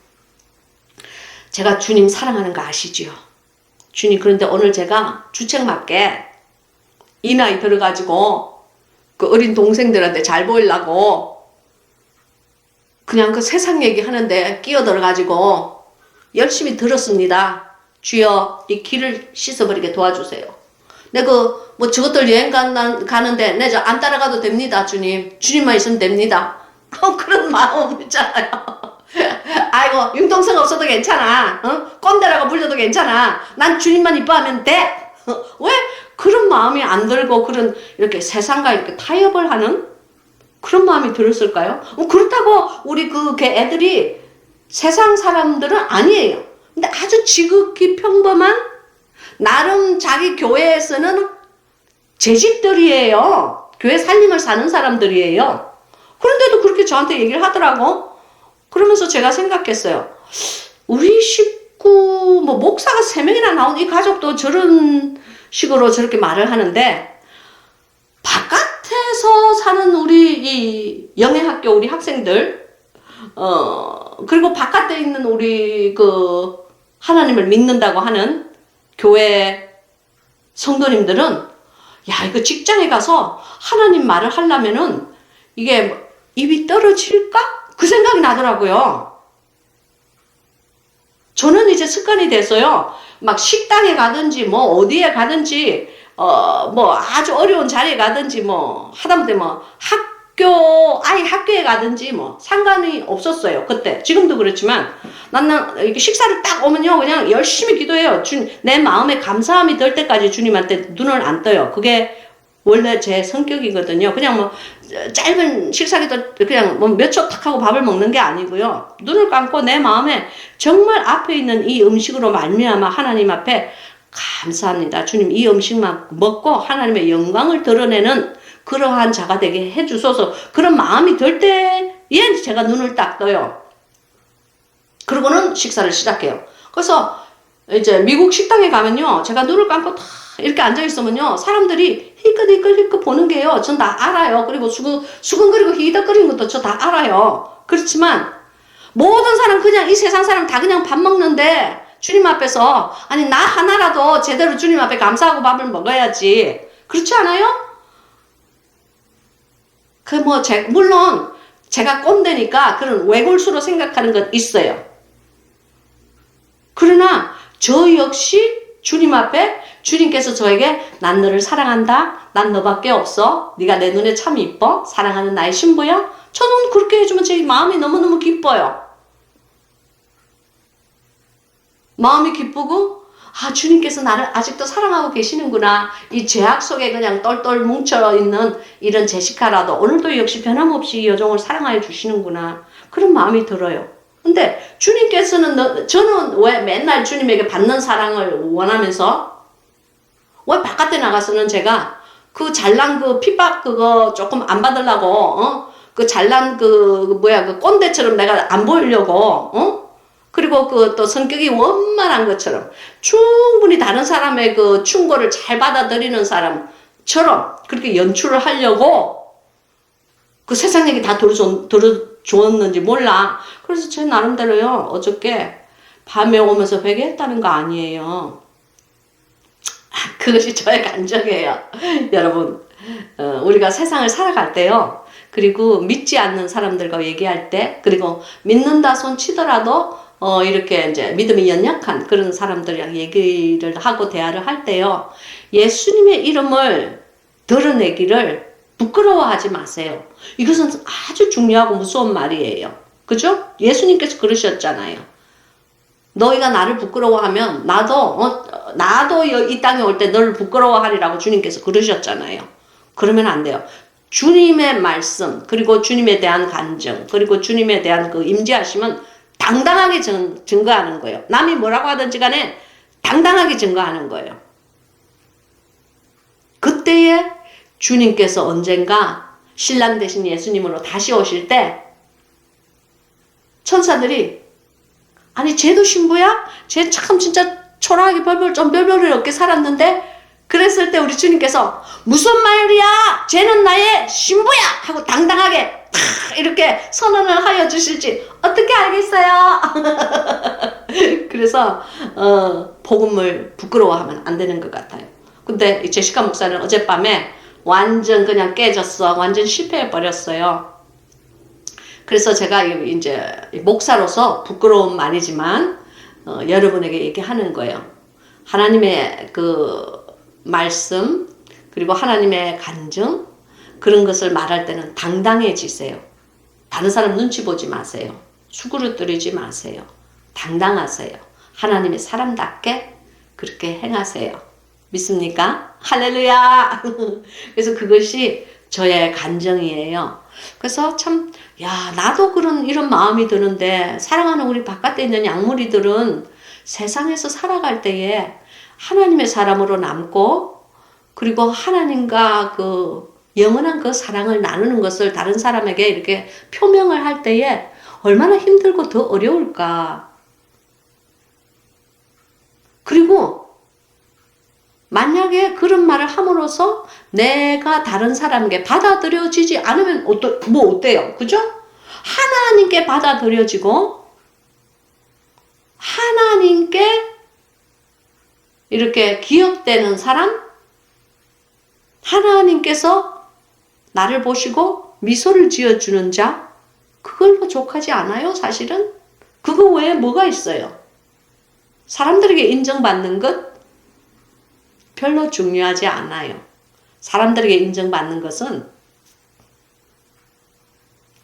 제가 주님 사랑하는 거 아시지요? 주님, 그런데 오늘 제가 주책 맞게 이 나이 들어가지고 그 어린 동생들한테 잘 보이려고 그냥 그 세상 얘기 하는데 끼어들어가지고 열심히 들었습니다. 주여, 이 귀를 씻어버리게 도와주세요. 내가 뭐 저것들 여행 가는데 내 저 안 따라가도 됩니다. 주님만 있으면 됩니다. 그런 마음 있잖아요. 아이고, 융통성 없어도 괜찮아. 꼰대라고 불려도 괜찮아. 난 주님만 이뻐하면 돼. 왜 그런 마음이 안 들고 그런 이렇게 세상과 이렇게 타협을 하는 그런 마음이 들었을까요? 그렇다고 우리 그 애들이 세상 사람들은 아니에요. 근데 아주 지극히 평범한 나름 자기 교회에서는 재직들이에요. 교회 살림을 사는 사람들이에요. 그런데도 그렇게 저한테 얘기를 하더라고. 그러면서 제가 생각했어요. 우리 식구 뭐 목사가 3명이나 나온 이 가족도 저런 식으로 저렇게 말을 하는데 바깥에서 사는 우리 이 영예학교 우리 학생들 그리고 바깥에 있는 우리 그 하나님을 믿는다고 하는 교회 성도님들은 야, 이거 직장에 가서 하나님 말을 하려면은 이게 입이 떨어질까? 그 생각이 나더라고요. 저는 이제 습관이 됐어요. 막 식당에 가든지 뭐 어디에 가든지 뭐 아주 어려운 자리에 가든지 뭐 하다못해 뭐 아이 학교에 가든지 뭐 상관이 없었어요. 그때. 지금도 그렇지만 나는 이렇게 식사를 딱 오면요 그냥 열심히 기도해요. 내 마음에 감사함이 들 때까지 주님한테 눈을 안 떠요. 그게 원래 제 성격이거든요. 그냥 뭐 짧은 식사기도 그냥 뭐 몇 초 탁 하고 밥을 먹는 게 아니고요. 눈을 감고 내 마음에 정말 앞에 있는 이 음식으로 말미암아 하나님 앞에 감사합니다. 주님, 이 음식만 먹고 하나님의 영광을 드러내는 그러한 자가 되게 해주소서. 그런 마음이 들 때에 제가 눈을 딱 떠요. 그러고는 식사를 시작해요. 그래서 이제 미국 식당에 가면요, 제가 눈을 감고 다 이렇게 앉아있으면요, 사람들이 힐끗 보는 게요, 전 다 알아요. 그리고 수근거리고 히덕거리는 것도 저 다 알아요. 그렇지만 모든 사람 그냥 이 세상 사람 다 그냥 밥 먹는데 주님 앞에서 아니 나 하나라도 제대로 주님 앞에 감사하고 밥을 먹어야지. 그렇지 않아요? 물론 제가 꼰대니까 그런 외골수로 생각하는 건 있어요. 그러나 저 역시 주님 앞에 주님께서 저에게 난 너를 사랑한다. 난 너밖에 없어. 네가 내 눈에 참 이뻐. 사랑하는 나의 신부야. 저는 그렇게 해주면 제 마음이 너무너무 기뻐요. 마음이 기쁘고 주님께서 나를 아직도 사랑하고 계시는구나. 이 죄악 속에 그냥 똘똘 뭉쳐있는 이런 제시카라도 오늘도 역시 변함없이 이 여종을 사랑하여 주시는구나. 그런 마음이 들어요. 근데 주님께서는 저는 왜 맨날 주님에게 받는 사랑을 원하면서 왜 바깥에 나가서는 제가 그 잘난 그 핍박 그거 조금 안 받으려고 그 잘난 그 꼰대처럼 내가 안 보이려고 그리고 그 또 성격이 원만한 것처럼 충분히 다른 사람의 그 충고를 잘 받아들이는 사람처럼 그렇게 연출을 하려고 그 세상 얘기 다 들어주었는지 몰라. 그래서 제 나름대로요, 어저께 밤에 오면서 회개했다는 거 아니에요. 그것이 저의 간증이에요. 여러분, 우리가 세상을 살아갈 때요, 그리고 믿지 않는 사람들과 얘기할 때, 그리고 믿는다 손 치더라도 이렇게 이제 믿음이 연약한 그런 사람들이랑 얘기를 하고 대화를 할 때요, 예수님의 이름을 드러내기를 부끄러워하지 마세요. 이것은 아주 중요하고 무서운 말이에요. 그죠? 예수님께서 그러셨잖아요. 너희가 나를 부끄러워하면 나도 이 땅에 올 때 너를 부끄러워하리라고 주님께서 그러셨잖아요. 그러면 안 돼요. 주님의 말씀, 그리고 주님에 대한 간증, 그리고 주님에 대한 그 임재하심은 당당하게 증거하는 거예요. 남이 뭐라고 하든지 간에 당당하게 증거하는 거예요. 그때에 주님께서 언젠가 신랑 되신 예수님으로 다시 오실 때 천사들이 아니 쟤도 신부야? 쟤 참 진짜 초라하게 별별 없게 살았는데 그랬을 때 우리 주님께서 무슨 말이야? 쟤는 나의 신부야! 하고 당당하게 탁 이렇게 선언을 하여 주실지 어떻게 알겠어요? 그래서 복음을 부끄러워하면 안 되는 것 같아요. 근데 이 제시카 목사는 어젯밤에 완전 그냥 깨졌어. 완전 실패해 버렸어요. 그래서 제가 이제 목사로서 부끄러운 말이지만 여러분에게 얘기하는 거예요. 하나님의 그 말씀 그리고 하나님의 간증 그런 것을 말할 때는 당당해지세요. 다른 사람 눈치 보지 마세요. 수그러뜨리지 마세요. 당당하세요. 하나님의 사람답게 그렇게 행하세요. 믿습니까? 할렐루야! 그래서 그것이 저의 간증이에요. 그래서 참, 야, 나도 이런 마음이 드는데, 사랑하는 우리 바깥에 있는 양무리들은 세상에서 살아갈 때에 하나님의 사람으로 남고, 그리고 하나님과 그 영원한 그 사랑을 나누는 것을 다른 사람에게 이렇게 표명을 할 때에 얼마나 힘들고 더 어려울까. 그리고 만약에 그런 말을 함으로써 내가 다른 사람에게 받아들여지지 않으면 어때요? 그죠? 하나님께 받아들여지고 하나님께 이렇게 기억되는 사람, 하나님께서 나를 보시고 미소를 지어주는 자, 그걸로 족하지 않아요, 사실은? 그거 외에 뭐가 있어요? 사람들에게 인정받는 것 별로 중요하지 않아요. 사람들에게 인정받는 것은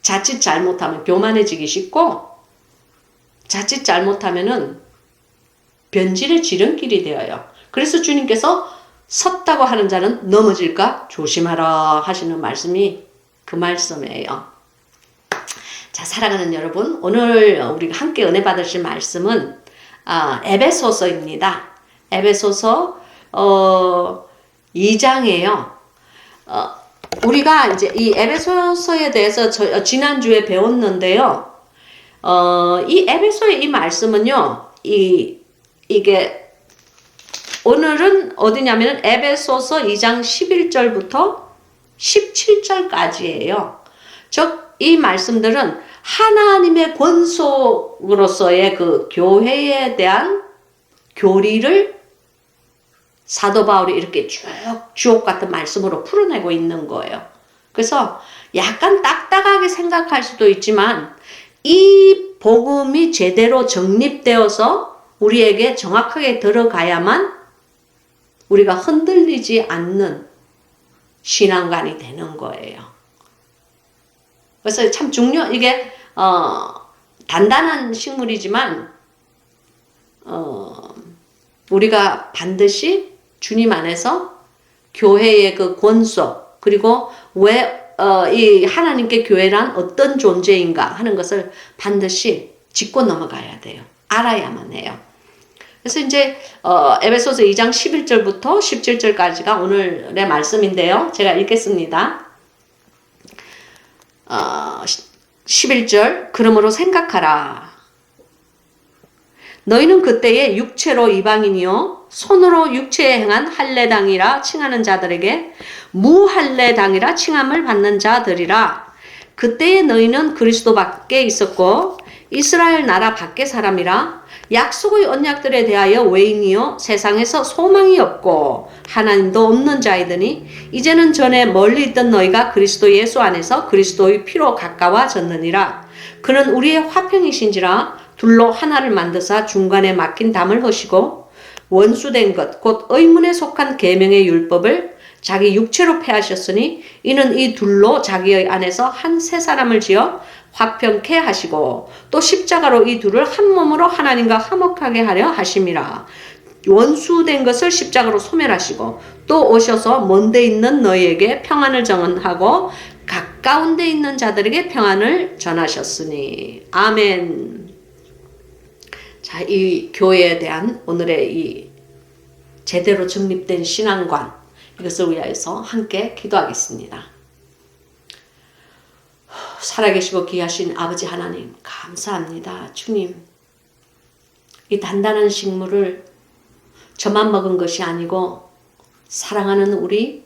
자칫 잘못하면 교만해지기 쉽고 자칫 잘못하면은 변질의 지름길이 되어요. 그래서 주님께서 섰다고 하는 자는 넘어질까 조심하라 하시는 말씀이 그 말씀이에요. 자, 사랑하는 여러분, 오늘 우리가 함께 은혜 받으실 말씀은 에베소서입니다. 에베소서 2장이에요. 우리가 이제 이 에베소서에 대해서 지난주에 배웠는데요. 이 에베소의 이 말씀은요, 이게 오늘은 어디냐면은 에베소서 2장 11절부터 17절까지예요. 즉, 이 말씀들은 하나님의 권속으로서의 그 교회에 대한 교리를 사도 바울이 이렇게 쭉 주옥 같은 말씀으로 풀어내고 있는 거예요. 그래서 약간 딱딱하게 생각할 수도 있지만 이 복음이 제대로 정립되어서 우리에게 정확하게 들어가야만 우리가 흔들리지 않는 신앙관이 되는 거예요. 그래서 참 이게 단단한 식물이지만 우리가 반드시 주님 안에서 교회의 그 권속 그리고 이 하나님께 교회란 어떤 존재인가 하는 것을 반드시 짚고 넘어가야 돼요. 알아야만 해요. 그래서 이제 에베소서 2장 11절부터 17절까지가 오늘의 말씀인데요. 제가 읽겠습니다. 11절 그러므로 생각하라. 너희는 그때에 육체로 이방인이요 손으로 육체에 행한 할례당이라 칭하는 자들에게 무할례당이라 칭함을 받는 자들이라. 그때에 너희는 그리스도 밖에 있었고 이스라엘 나라 밖의 사람이라. 약속의 언약들에 대하여 외인이요 세상에서 소망이 없고 하나님도 없는 자이더니 이제는 전에 멀리 있던 너희가 그리스도 예수 안에서 그리스도의 피로 가까워졌느니라. 그는 우리의 화평이신지라 둘로 하나를 만드사 중간에 막힌 담을 허시고 원수된 것 곧 의문에 속한 계명의 율법을 자기 육체로 폐하셨으니 이는 이 둘로 자기의 안에서 한 새 사람을 지어 화평케 하시고 또 십자가로 이 둘을 한 몸으로 하나님과 화목하게 하려 하심이라. 원수된 것을 십자가로 소멸하시고 또 오셔서 먼데 있는 너희에게 평안을 전하고 가까운 데 있는 자들에게 평안을 전하셨으니. 아멘. 자, 이 교회에 대한 오늘의 이 제대로 정립된 신앙관, 이것을 위하여서 함께 기도하겠습니다. 살아계시고 귀하신 아버지 하나님, 감사합니다. 주님, 이 단단한 식물을 저만 먹은 것이 아니고 사랑하는 우리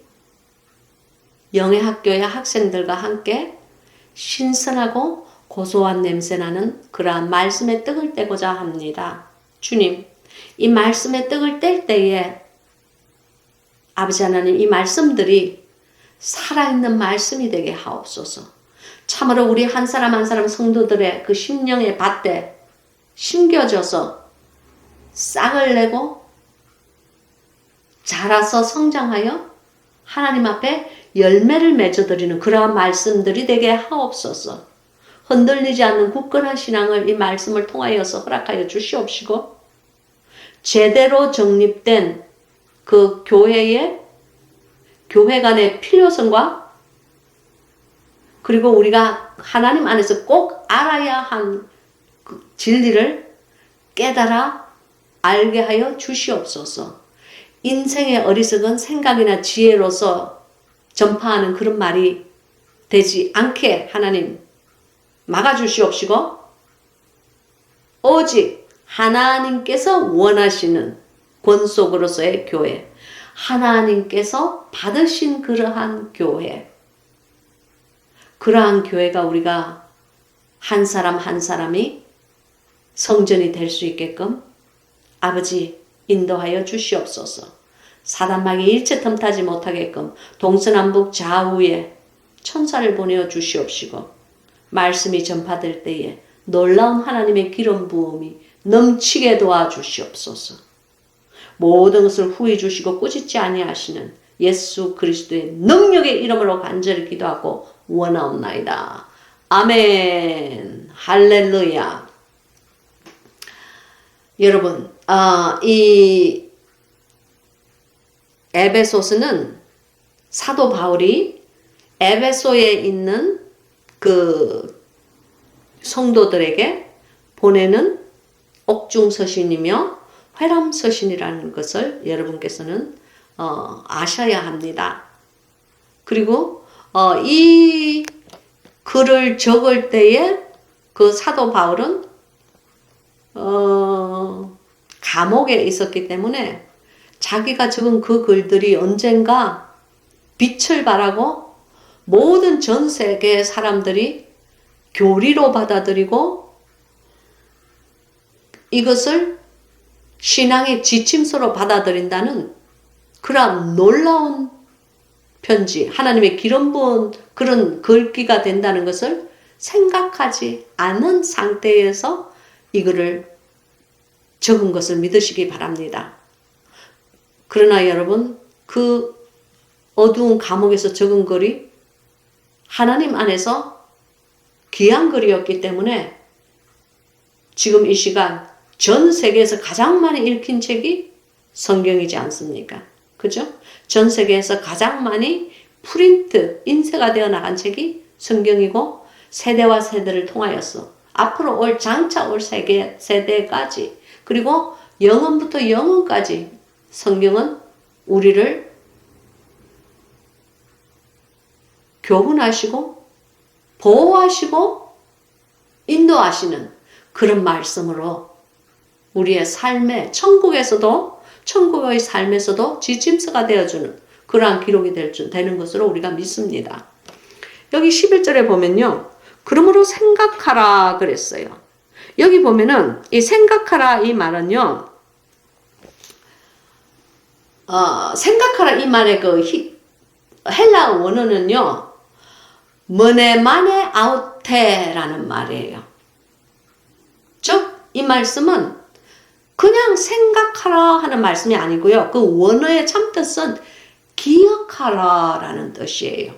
영의 학교의 학생들과 함께 신선하고 고소한 냄새나는 그러한 말씀의 떡을 떼고자 합니다. 주님, 이 말씀의 떡을 뗄 때에 아버지 하나님, 이 말씀들이 살아있는 말씀이 되게 하옵소서. 참으로 우리 한 사람 한 사람 성도들의 그 심령의 밭에 심겨져서 싹을 내고 자라서 성장하여 하나님 앞에 열매를 맺어드리는 그러한 말씀들이 되게 하옵소서. 흔들리지 않는 굳건한 신앙을 이 말씀을 통하여서 허락하여 주시옵시고, 제대로 정립된 그 교회 간의 필요성과 그리고 우리가 하나님 안에서 꼭 알아야 한 그 진리를 깨달아 알게 하여 주시옵소서. 인생의 어리석은 생각이나 지혜로서 전파하는 그런 말이 되지 않게 하나님 막아주시옵시고, 오직 하나님께서 원하시는 권속으로서의 교회, 하나님께서 받으신 그러한 교회, 그러한 교회가 우리가 한 사람 한 사람이 성전이 될 수 있게끔 아버지 인도하여 주시옵소서. 사단마귀 일체 틈타지 못하게끔 동서남북 좌우에 천사를 보내어 주시옵시고, 말씀이 전파될 때에 놀라운 하나님의 기름 부음이 넘치게 도와주시옵소서. 모든 것을 후히 주시고 꾸짖지 아니하시는 예수 그리스도의 능력의 이름으로 간절히 기도하고 원하옵나이다. 아멘. 할렐루야. 여러분, 이 에베소서는 사도 바울이 에베소에 있는 그 성도들에게 보내는 옥중서신이며 회람서신이라는 것을 여러분께서는 아셔야 합니다. 그리고 이 글을 적을 때에 그 사도 바울은 감옥에 있었기 때문에 자기가 적은 그 글들이 언젠가 빛을 발하고 모든 전 세계 사람들이 교리로 받아들이고 이것을 신앙의 지침서로 받아들인다는 그런 놀라운 편지, 하나님의 기름 부은 그런 글귀가 된다는 것을 생각하지 않은 상태에서 이거를 적은 것을 믿으시기 바랍니다. 그러나 여러분, 그 어두운 감옥에서 적은 글이 하나님 안에서 귀한 글이었기 때문에 지금 이 시간 전 세계에서 가장 많이 읽힌 책이 성경이지 않습니까? 그죠? 전 세계에서 가장 많이 프린트, 인쇄가 되어 나간 책이 성경이고, 세대와 세대를 통하여서 앞으로 올 장차 올 세대까지, 그리고 영원부터 영원까지 성경은 우리를 교훈하시고 보호하시고 인도하시는 그런 말씀으로 우리의 삶에 천국의 삶에서도 지침서가 되어주는 그러한 기록이 되는 것으로 우리가 믿습니다. 여기 11절에 보면요, 그러므로 생각하라 그랬어요. 여기 보면은 이 생각하라 이 말은요, 생각하라 이 말의 그 헬라 원어는요, 머네마네 아우테라는 말이에요. 즉 이 말씀은 그냥 생각하라 하는 말씀이 아니고요, 그 원어의 참뜻은 기억하라라는 뜻이에요.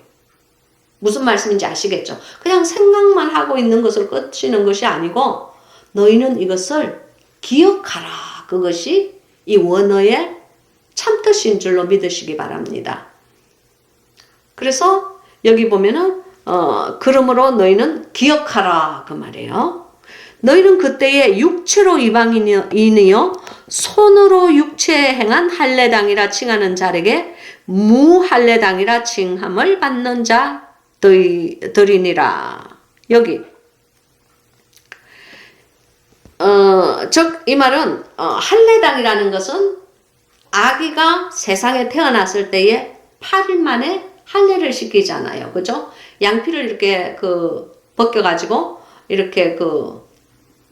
무슨 말씀인지 아시겠죠? 그냥 생각만 하고 있는 것을 끝이는 것이 아니고 너희는 이것을 기억하라. 그것이 이 원어의 참뜻인 줄로 믿으시기 바랍니다. 그래서 여기 보면은 그러므로 너희는 기억하라 그 말이에요. 너희는 그때에 육체로 이방인이요 손으로 육체에 행한 할례당이라 칭하는 자에게 무할례당이라 칭함을 받는 자들이니라. 여기 즉 이 말은 할례당이라는 것은 아기가 세상에 태어났을 때에 8일 만에 할례를 시키잖아요. 그죠? 양피를 이렇게 벗겨가지고 이렇게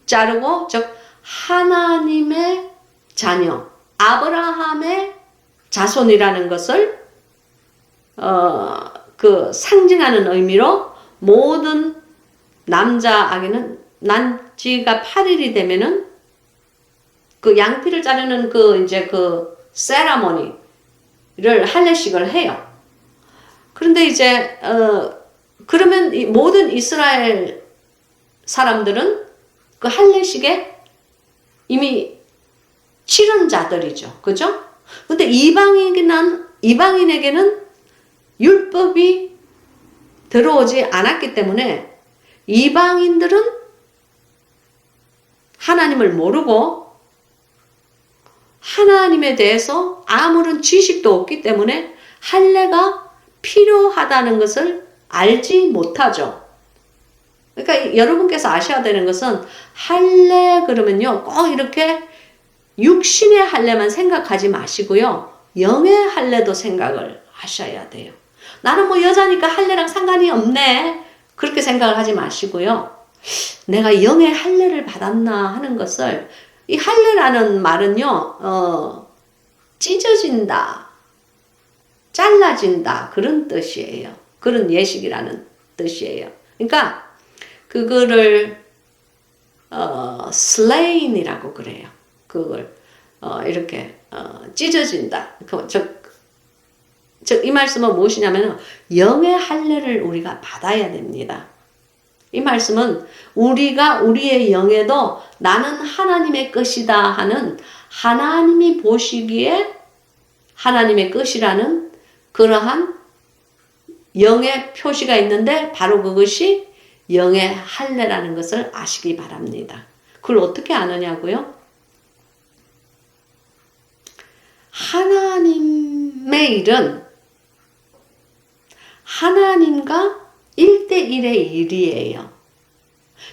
자르고, 즉 하나님의 자녀, 아브라함의 자손이라는 것을 상징하는 의미로 모든 남자 아기는 난지가 8일이 되면은 양피를 자르는 세라모니를 할례식을 해요. 그런데 이제 그러면 이 모든 이스라엘 사람들은 그 할례식에 이미 치른 자들이죠. 그죠? 근데 이방인에게는 율법이 들어오지 않았기 때문에 이방인들은 하나님을 모르고 하나님에 대해서 아무런 지식도 없기 때문에 할례가 필요하다는 것을 알지 못하죠. 그러니까 여러분께서 아셔야 되는 것은 할례 그러면요, 꼭 이렇게 육신의 할례만 생각하지 마시고요, 영의 할례도 생각을 하셔야 돼요. 나는 뭐 여자니까 할례랑 상관이 없네, 그렇게 생각을 하지 마시고요, 내가 영의 할례를 받았나 하는 것을, 이 할례라는 말은요, 찢어진다, 잘라진다, 그런 뜻이에요. 그런 예식이라는 뜻이에요. 그러니까 그거를 slain이라고 그래요. 그걸 이렇게 찢어진다. 즉 이 말씀은 무엇이냐면 영의 할례를 우리가 받아야 됩니다. 이 말씀은 우리가 우리의 영에도 나는 하나님의 것이다 하는, 하나님이 보시기에 하나님의 것이라는 그러한 영의 표시가 있는데, 바로 그것이 영의 할례라는 것을 아시기 바랍니다. 그걸 어떻게 아느냐고요? 하나님의 일은 하나님과 1대1의 일이에요.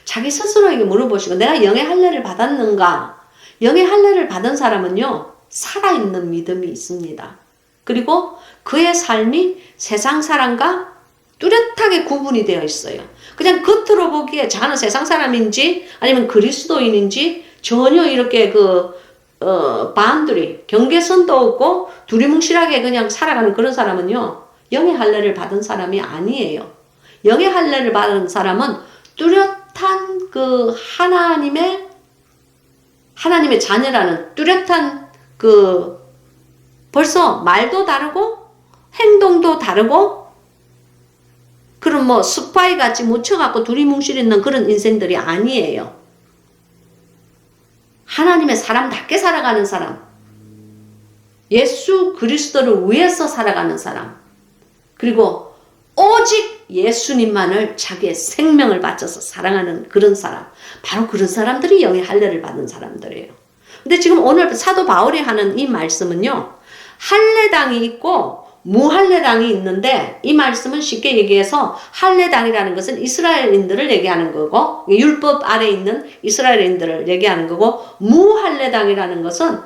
자기 스스로에게 물어보시고, 내가 영의 할례를 받았는가? 영의 할례를 받은 사람은요, 살아있는 믿음이 있습니다. 그리고 그의 삶이 세상 사람과 뚜렷하게 구분이 되어 있어요. 그냥 겉으로 보기에 자는 세상 사람인지 아니면 그리스도인인지 전혀 이렇게 바운더리, 경계선도 없고 두리뭉실하게 그냥 살아가는 그런 사람은요, 영의 할례를 받은 사람이 아니에요. 영의 할례를 받은 사람은 뚜렷한 하나님의 자녀라는 뚜렷한 벌써 말도 다르고 행동도 다르고, 그런 뭐 스파이 같이 묻혀갖고 두리뭉실 있는 그런 인생들이 아니에요. 하나님의 사람답게 살아가는 사람, 예수 그리스도를 위해서 살아가는 사람, 그리고 오직 예수님만을 자기의 생명을 바쳐서 사랑하는 그런 사람, 바로 그런 사람들이 영의 할례를 받는 사람들이에요. 근데 지금 오늘 사도 바울이 하는 이 말씀은요, 할례당이 있고 무할례당이 있는데, 이 말씀은 쉽게 얘기해서 할례당이라는 것은 이스라엘인들을 얘기하는 거고, 율법 아래 있는 이스라엘인들을 얘기하는 거고, 무할례당이라는 것은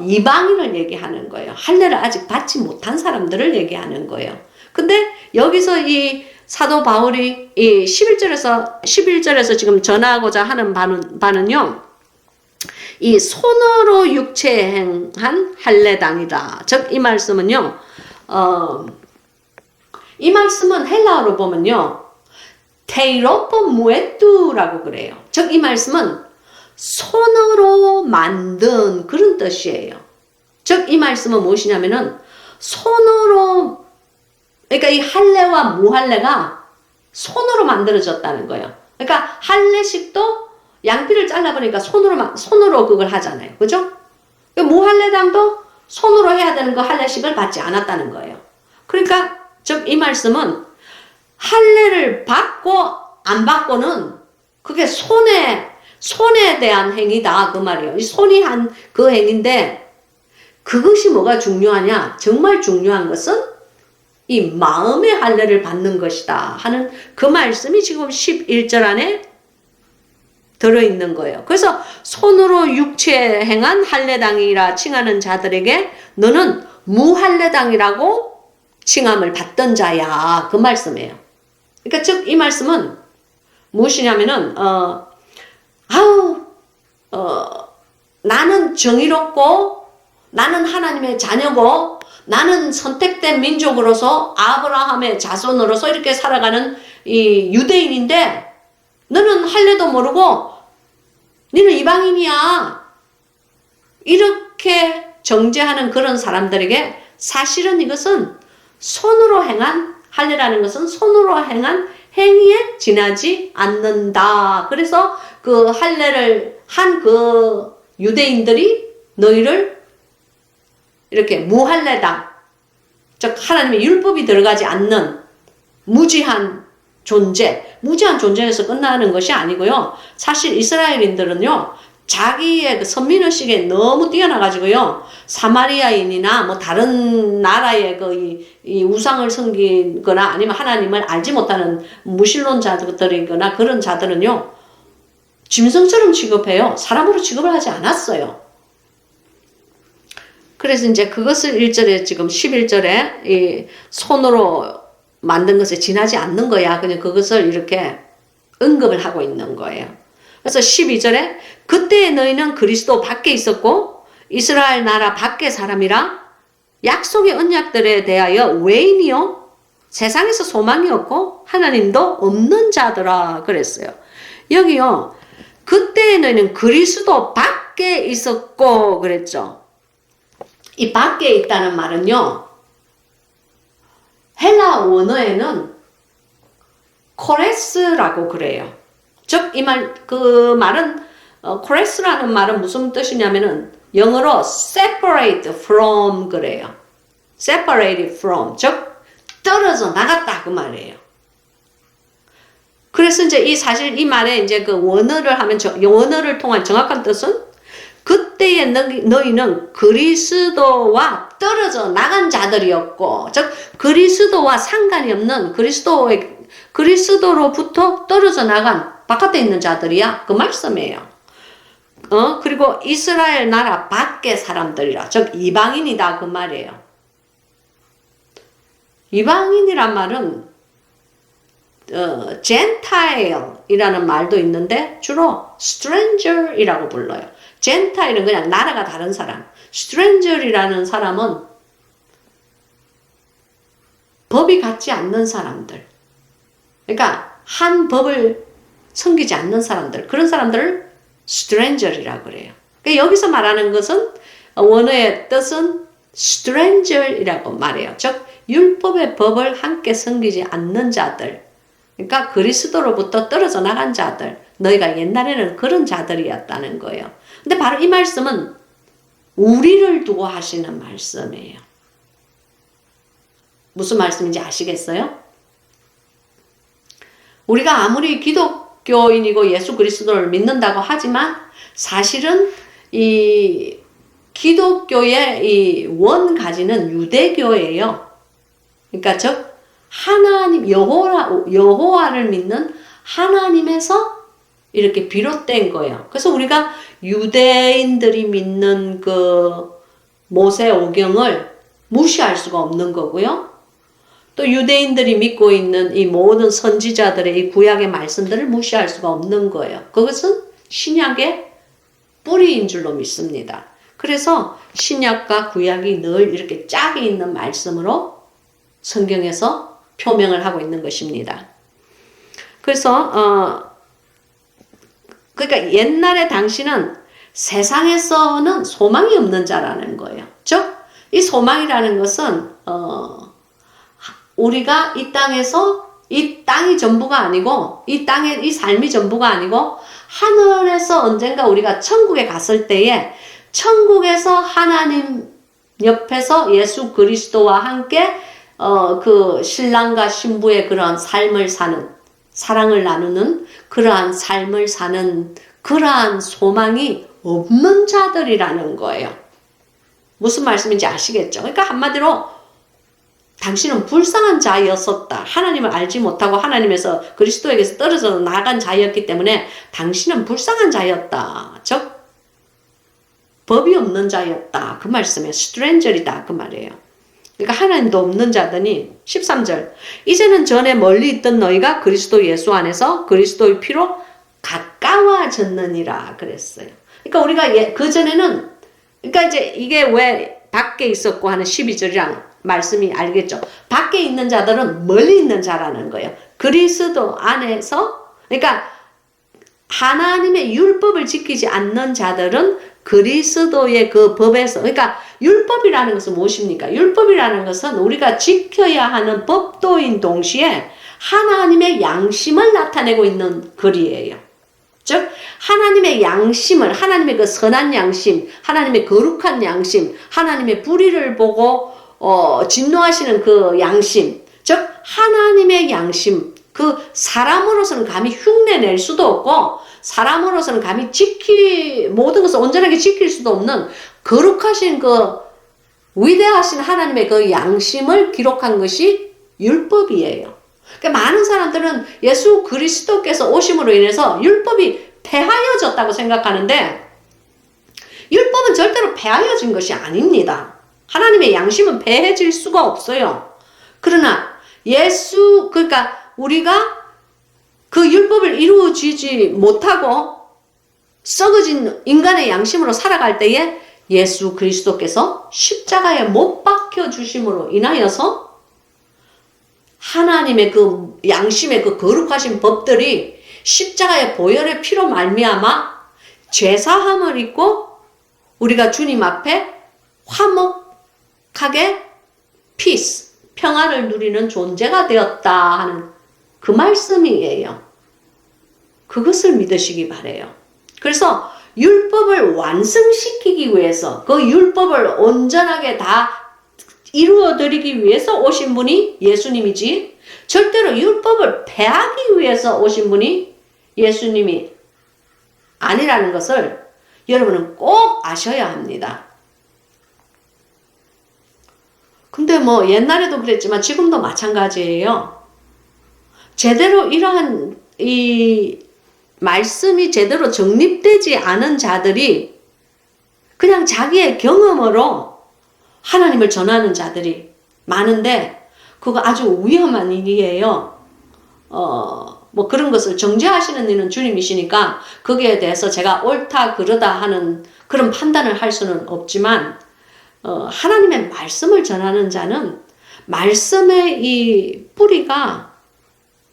이방인을 얘기하는 거예요. 할례를 아직 받지 못한 사람들을 얘기하는 거예요. 근데 여기서 이 사도 바울이 이 11절에서 지금 전하고자 하는 바는요, 이 손으로 육체행한 할례당이다. 즉 이 말씀은요, 이 말씀은 헬라어로 보면요, 테이로포 무에뚜라고 그래요. 즉 이 말씀은 손으로 만든 그런 뜻이에요. 즉 이 말씀은 무엇이냐면은 손으로, 그러니까 이 할례와 무할례가 손으로 만들어졌다는 거예요. 그러니까 할례식도 양피를 잘라보니까 손으로 그걸 하잖아요. 그죠? 무할례당도 손으로 해야 되는 거 할례식을 받지 않았다는 거예요. 그러니까 즉 이 말씀은 할례를 받고 안 받고는 그게 손에 대한 행위다 그 말이에요. 이 손이 한 그 행위인데, 그것이 뭐가 중요하냐? 정말 중요한 것은 이 마음의 할례를 받는 것이다 하는 그 말씀이 지금 11절 안에 들어있는 거예요. 그래서 손으로 육체에 행한 할례당이라 칭하는 자들에게 너는 무할례당이라고 칭함을 받던 자야. 그 말씀이에요. 그러니까 즉 이 말씀은 무엇이냐면은 나는 정의롭고 나는 하나님의 자녀고 나는 선택된 민족으로서 아브라함의 자손으로서 이렇게 살아가는 이 유대인인데 너는 할례도 모르고 너는 이방인이야. 이렇게 정죄하는 그런 사람들에게 사실은 이것은 손으로 행한 할례라는 것은 손으로 행한 행위에 지나지 않는다. 그래서 그 할례를 한 그 유대인들이 너희를 이렇게 무할례당, 즉 하나님의 율법이 들어가지 않는 무지한 존재, 무지한 존재에서 끝나는 것이 아니고요. 사실 이스라엘인들은요, 자기의 그 선민의식에 너무 뛰어나가지고요, 사마리아인이나 뭐 다른 나라의 이 우상을 섬기거나 아니면 하나님을 알지 못하는 무신론자들이거나 그런 자들은요, 짐승처럼 취급해요. 사람으로 취급을 하지 않았어요. 그래서 이제 그것을 1절에 지금 11절에 이 손으로 만든 것에 지나지 않는 거야. 그냥 그것을 이렇게 언급을 하고 있는 거예요. 그래서 12절에 그때 너희는 그리스도 밖에 있었고 이스라엘 나라 밖의 사람이라 약속의 언약들에 대하여 외인이요 세상에서 소망이 없고 하나님도 없는 자더라 그랬어요. 여기요. 그때 너희는 그리스도 밖에 있었고 그랬죠. 이 밖에 있다는 말은요. 헬라 원어에는 코레스라고 그래요. 즉, 그 말은, 코레스라는 말은 무슨 뜻이냐면은, 영어로 separate from 그래요. separated from. 즉, 떨어져 나갔다. 그 말이에요. 그래서 이제 사실 이 말에 이제 그 원어를 하면, 원어를 통한 정확한 뜻은, 그때의 너희는 그리스도와 떨어져 나간 자들이었고, 즉, 그리스도와 상관이 없는 그리스도로부터 떨어져 나간 바깥에 있는 자들이야. 그 말씀이에요. 그리고 이스라엘 나라 밖의 사람들이라. 즉, 이방인이다. 그 말이에요. 이방인이란 말은, Gentile이라는 말도 있는데, 주로 stranger이라고 불러요. Gentile은 그냥 나라가 다른 사람. stranger이라는 사람은 법이 같지 않는 사람들. 그러니까, 한 법을 섬기지 않는 사람들, 그런 사람들을 stranger이라고 그래요. 그러니까 여기서 말하는 것은 원어의 뜻은 stranger이라고 말해요. 즉 율법의 법을 함께 섬기지 않는 자들, 그러니까 그리스도로부터 떨어져 나간 자들, 너희가 옛날에는 그런 자들이었다는 거예요. 근데 바로 이 말씀은 우리를 두고 하시는 말씀이에요. 무슨 말씀인지 아시겠어요? 우리가 아무리 기독교인이고 예수 그리스도를 믿는다고 하지만 사실은 이 기독교의 이 원가지는 유대교예요. 그러니까 즉 하나님 여호와를 믿는 하나님에서 이렇게 비롯된 거예요. 그래서 우리가 유대인들이 믿는 그 모세오경을 무시할 수가 없는 거고요. 또 유대인들이 믿고 있는 이 모든 선지자들의 이 구약의 말씀들을 무시할 수가 없는 거예요. 그것은 신약의 뿌리인 줄로 믿습니다. 그래서 신약과 구약이 늘 이렇게 짝이 있는 말씀으로 성경에서 표명을 하고 있는 것입니다. 그래서 그러니까 옛날에 당시는 세상에서는 소망이 없는 자라는 거예요. 즉 이 소망이라는 것은 우리가 이 땅에서 이 땅이 전부가 아니고 이 땅의 이 삶이 전부가 아니고 하늘에서 언젠가 우리가 천국에 갔을 때에 천국에서 하나님 옆에서 예수 그리스도와 함께 그 신랑과 신부의 그러한 삶을 사는, 사랑을 나누는 그러한 삶을 사는 그러한 소망이 없는 자들이라는 거예요. 무슨 말씀인지 아시겠죠? 그러니까 한마디로 당신은 불쌍한 자였었다. 하나님을 알지 못하고 하나님에서 그리스도에게서 떨어져 나간 자였기 때문에 당신은 불쌍한 자였다. 즉 법이 없는 자였다. 그 말씀에 스트레인저이다. 그 말이에요. 그러니까 하나님도 없는 자더니 13절 이제는 전에 멀리 있던 너희가 그리스도 예수 안에서 그리스도의 피로 가까워졌느니라 그랬어요. 그러니까 우리가 그전에는 그러니까 이제 이게 왜 밖에 있었고 하는 12절이랑 말씀이 알겠죠. 밖에 있는 자들은 멀리 있는 자라는 거예요. 그리스도 안에서 그러니까 하나님의 율법을 지키지 않는 자들은 그리스도의 그 법에서 그러니까 율법이라는 것은 무엇입니까? 율법이라는 것은 우리가 지켜야 하는 법도인 동시에 하나님의 양심을 나타내고 있는 글이에요. 즉 하나님의 양심을 하나님의 그 선한 양심, 하나님의 거룩한 양심, 하나님의 불의를 보고 진노하시는 그 양심, 즉 하나님의 양심, 그 사람으로서는 감히 흉내낼 수도 없고 사람으로서는 감히 모든 것을 온전하게 지킬 수도 없는 거룩하신 그 위대하신 하나님의 그 양심을 기록한 것이 율법이에요. 그러니까 많은 사람들은 예수 그리스도께서 오심으로 인해서 율법이 폐하여졌다고 생각하는데 율법은 절대로 폐하여진 것이 아닙니다. 하나님의 양심은 폐해질 수가 없어요. 그러나 그러니까 우리가 그 율법을 이루어지지 못하고 썩어진 인간의 양심으로 살아갈 때에 예수 그리스도께서 십자가에 못 박혀 주심으로 인하여서 하나님의 그 양심의 그 거룩하신 법들이 십자가의 보혈의 피로 말미암아 죄사함을 입고 우리가 주님 앞에 화목하게 peace, 평화를 누리는 존재가 되었다 하는 그 말씀이에요. 그것을 믿으시기 바래요. 그래서 율법을 완성시키기 위해서 그 율법을 온전하게 다 이루어드리기 위해서 오신 분이 예수님이지 절대로 율법을 폐하기 위해서 오신 분이 예수님이 아니라는 것을 여러분은 꼭 아셔야 합니다. 근데 뭐 옛날에도 그랬지만 지금도 마찬가지예요. 제대로 이러한 이 말씀이 제대로 정립되지 않은 자들이 그냥 자기의 경험으로 하나님을 전하는 자들이 많은데 그거 아주 위험한 일이에요. 뭐 그런 것을 정죄하시는 이는 주님이시니까 거기에 대해서 제가 옳다 그르다 하는 그런 판단을 할 수는 없지만 하나님의 말씀을 전하는 자는 말씀의 이 뿌리가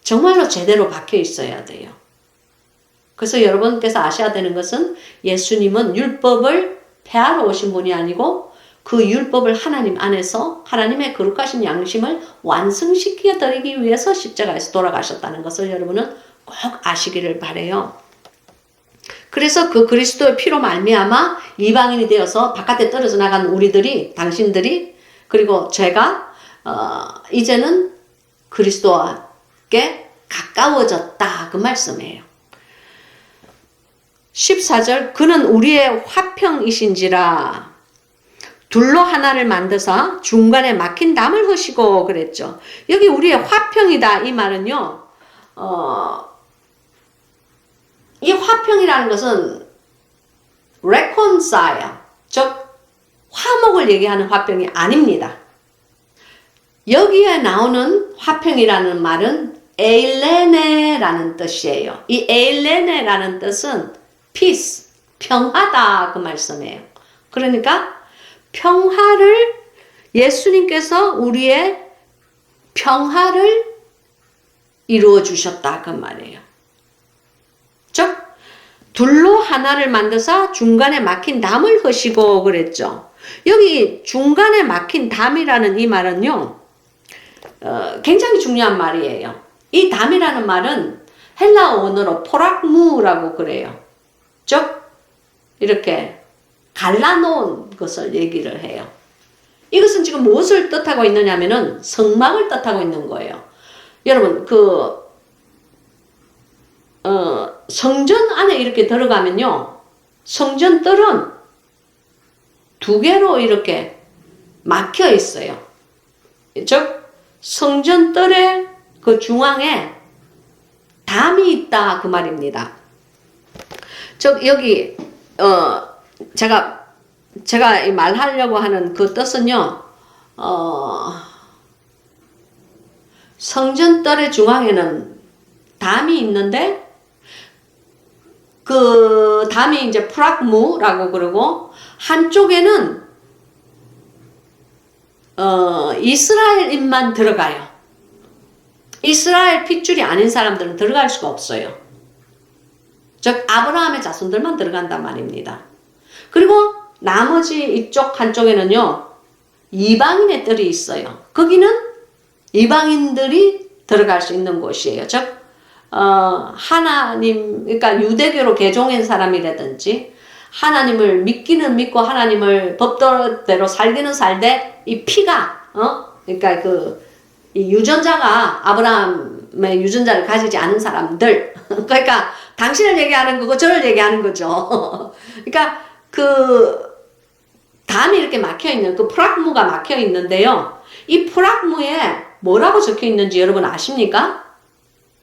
정말로 제대로 박혀 있어야 돼요. 그래서 여러분께서 아셔야 되는 것은 예수님은 율법을 폐하러 오신 분이 아니고 그 율법을 하나님 안에서 하나님의 거룩하신 양심을 완성시켜 드리기 위해서 십자가에서 돌아가셨다는 것을 여러분은 꼭 아시기를 바라요. 그래서 그 그리스도의 피로 말미암아 이방인이 되어서 바깥에 떨어져 나간 우리들이 당신들이 그리고 제가 이제는 그리스도께 가까워졌다 그 말씀이에요. 14절 그는 우리의 화평이신지라 둘로 하나를 만드사 중간에 막힌 담을 허시고 그랬죠. 여기 우리의 화평이다 이 말은요. 이 화평이라는 것은 reconcile 즉 화목을 얘기하는 화평이 아닙니다. 여기에 나오는 화평이라는 말은 에일레네라는 뜻이에요. 이 에일레네라는 뜻은 peace, 평화다 그 말씀이에요. 그러니까 평화를 예수님께서 우리의 평화를 이루어 주셨다 그 말이에요. 즉 둘로 하나를 만드사 중간에 막힌 담을 허시고 그랬죠. 여기 중간에 막힌 담이라는 이 말은요 굉장히 중요한 말이에요. 이 담이라는 말은 헬라어 원어로 포락무라고 그래요. 즉 이렇게 갈라놓은 것을 얘기를 해요. 이것은 지금 무엇을 뜻하고 있느냐면은 성막을 뜻하고 있는 거예요. 여러분 성전 안에 이렇게 들어가면요 성전 뜰은 두 개로 이렇게 막혀 있어요. 즉 성전뜰의 그 중앙에 담이 있다 그 말입니다. 여기 제가 말하려고 하는 그 뜻은요, 성전뜰의 중앙에는 담이 있는데 그 담이 이제 프락무라고 그러고 한쪽에는 이스라엘인만 들어가요. 이스라엘 핏줄이 아닌 사람들은 들어갈 수가 없어요. 즉 아브라함의 자손들만 들어간단 말입니다. 그리고 나머지 이쪽 한쪽에는요, 이방인의 뜰이 있어요. 거기는 이방인들이 들어갈 수 있는 곳이에요. 즉 하나님, 그러니까 유대교로 개종한 사람이라든지 하나님을 믿기는 믿고 하나님을 법대로 살기는 살되 이 피가 그러니까 이 유전자가 아브라함의 유전자를 가지지 않은 사람들, 그러니까 당신을 얘기하는 거고 저를 얘기하는 거죠. 그러니까 그 담이 이렇게 막혀 있는 그 프락무가 막혀 있는데요. 이 프락무에 뭐라고 적혀 있는지 여러분 아십니까?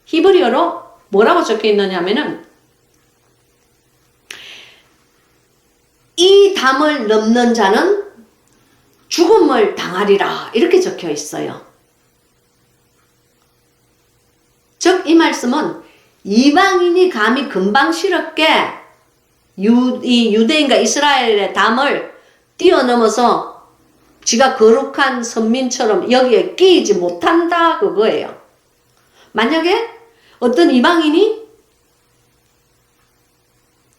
히브리어로 뭐라고 적혀 있느냐면은 이 담을 넘는 자는 죽음을 당하리라 이렇게 적혀 있어요. 즉 이 말씀은 이방인이 감히 금방스럽게 이 유대인과 이스라엘의 담을 뛰어넘어서 지가 거룩한 선민처럼 여기에 끼이지 못한다 그거예요. 만약에 어떤 이방인이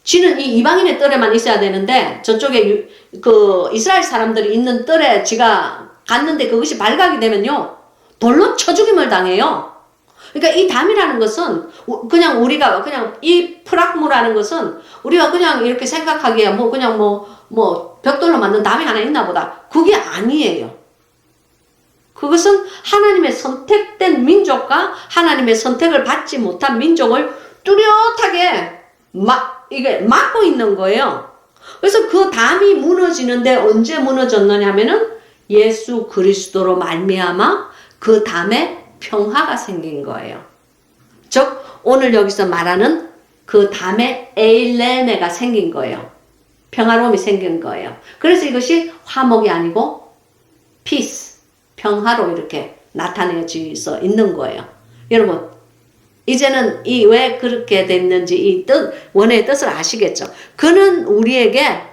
지는 이 이방인의 뜰에만 있어야 되는데 저쪽에 그 이스라엘 사람들이 있는 뜰에 지가 갔는데 그것이 발각이 되면요 돌로 쳐 죽임을 당해요. 그러니까 이 담이라는 것은 그냥 우리가 그냥 이 프락무라는 것은 우리가 그냥 이렇게 생각하기에 그냥 벽돌로 만든 담이 하나 있나 보다. 그게 아니에요. 그것은 하나님의 선택된 민족과 하나님의 선택을 받지 못한 민족을 뚜렷하게 이게 막고 있는 거예요. 그래서 그 담이 무너지는데 언제 무너졌느냐면은 예수 그리스도로 말미암아 그 담에 평화가 생긴 거예요. 즉 오늘 여기서 말하는 그 담에 에일레네가 생긴 거예요. 평화로움이 생긴 거예요. 그래서 이것이 화목이 아니고 피스, 평화로 이렇게 나타내져 있는 거예요. 여러분 이제는 이 왜 그렇게 됐는지 이 원의 뜻을 아시겠죠? 그는 우리에게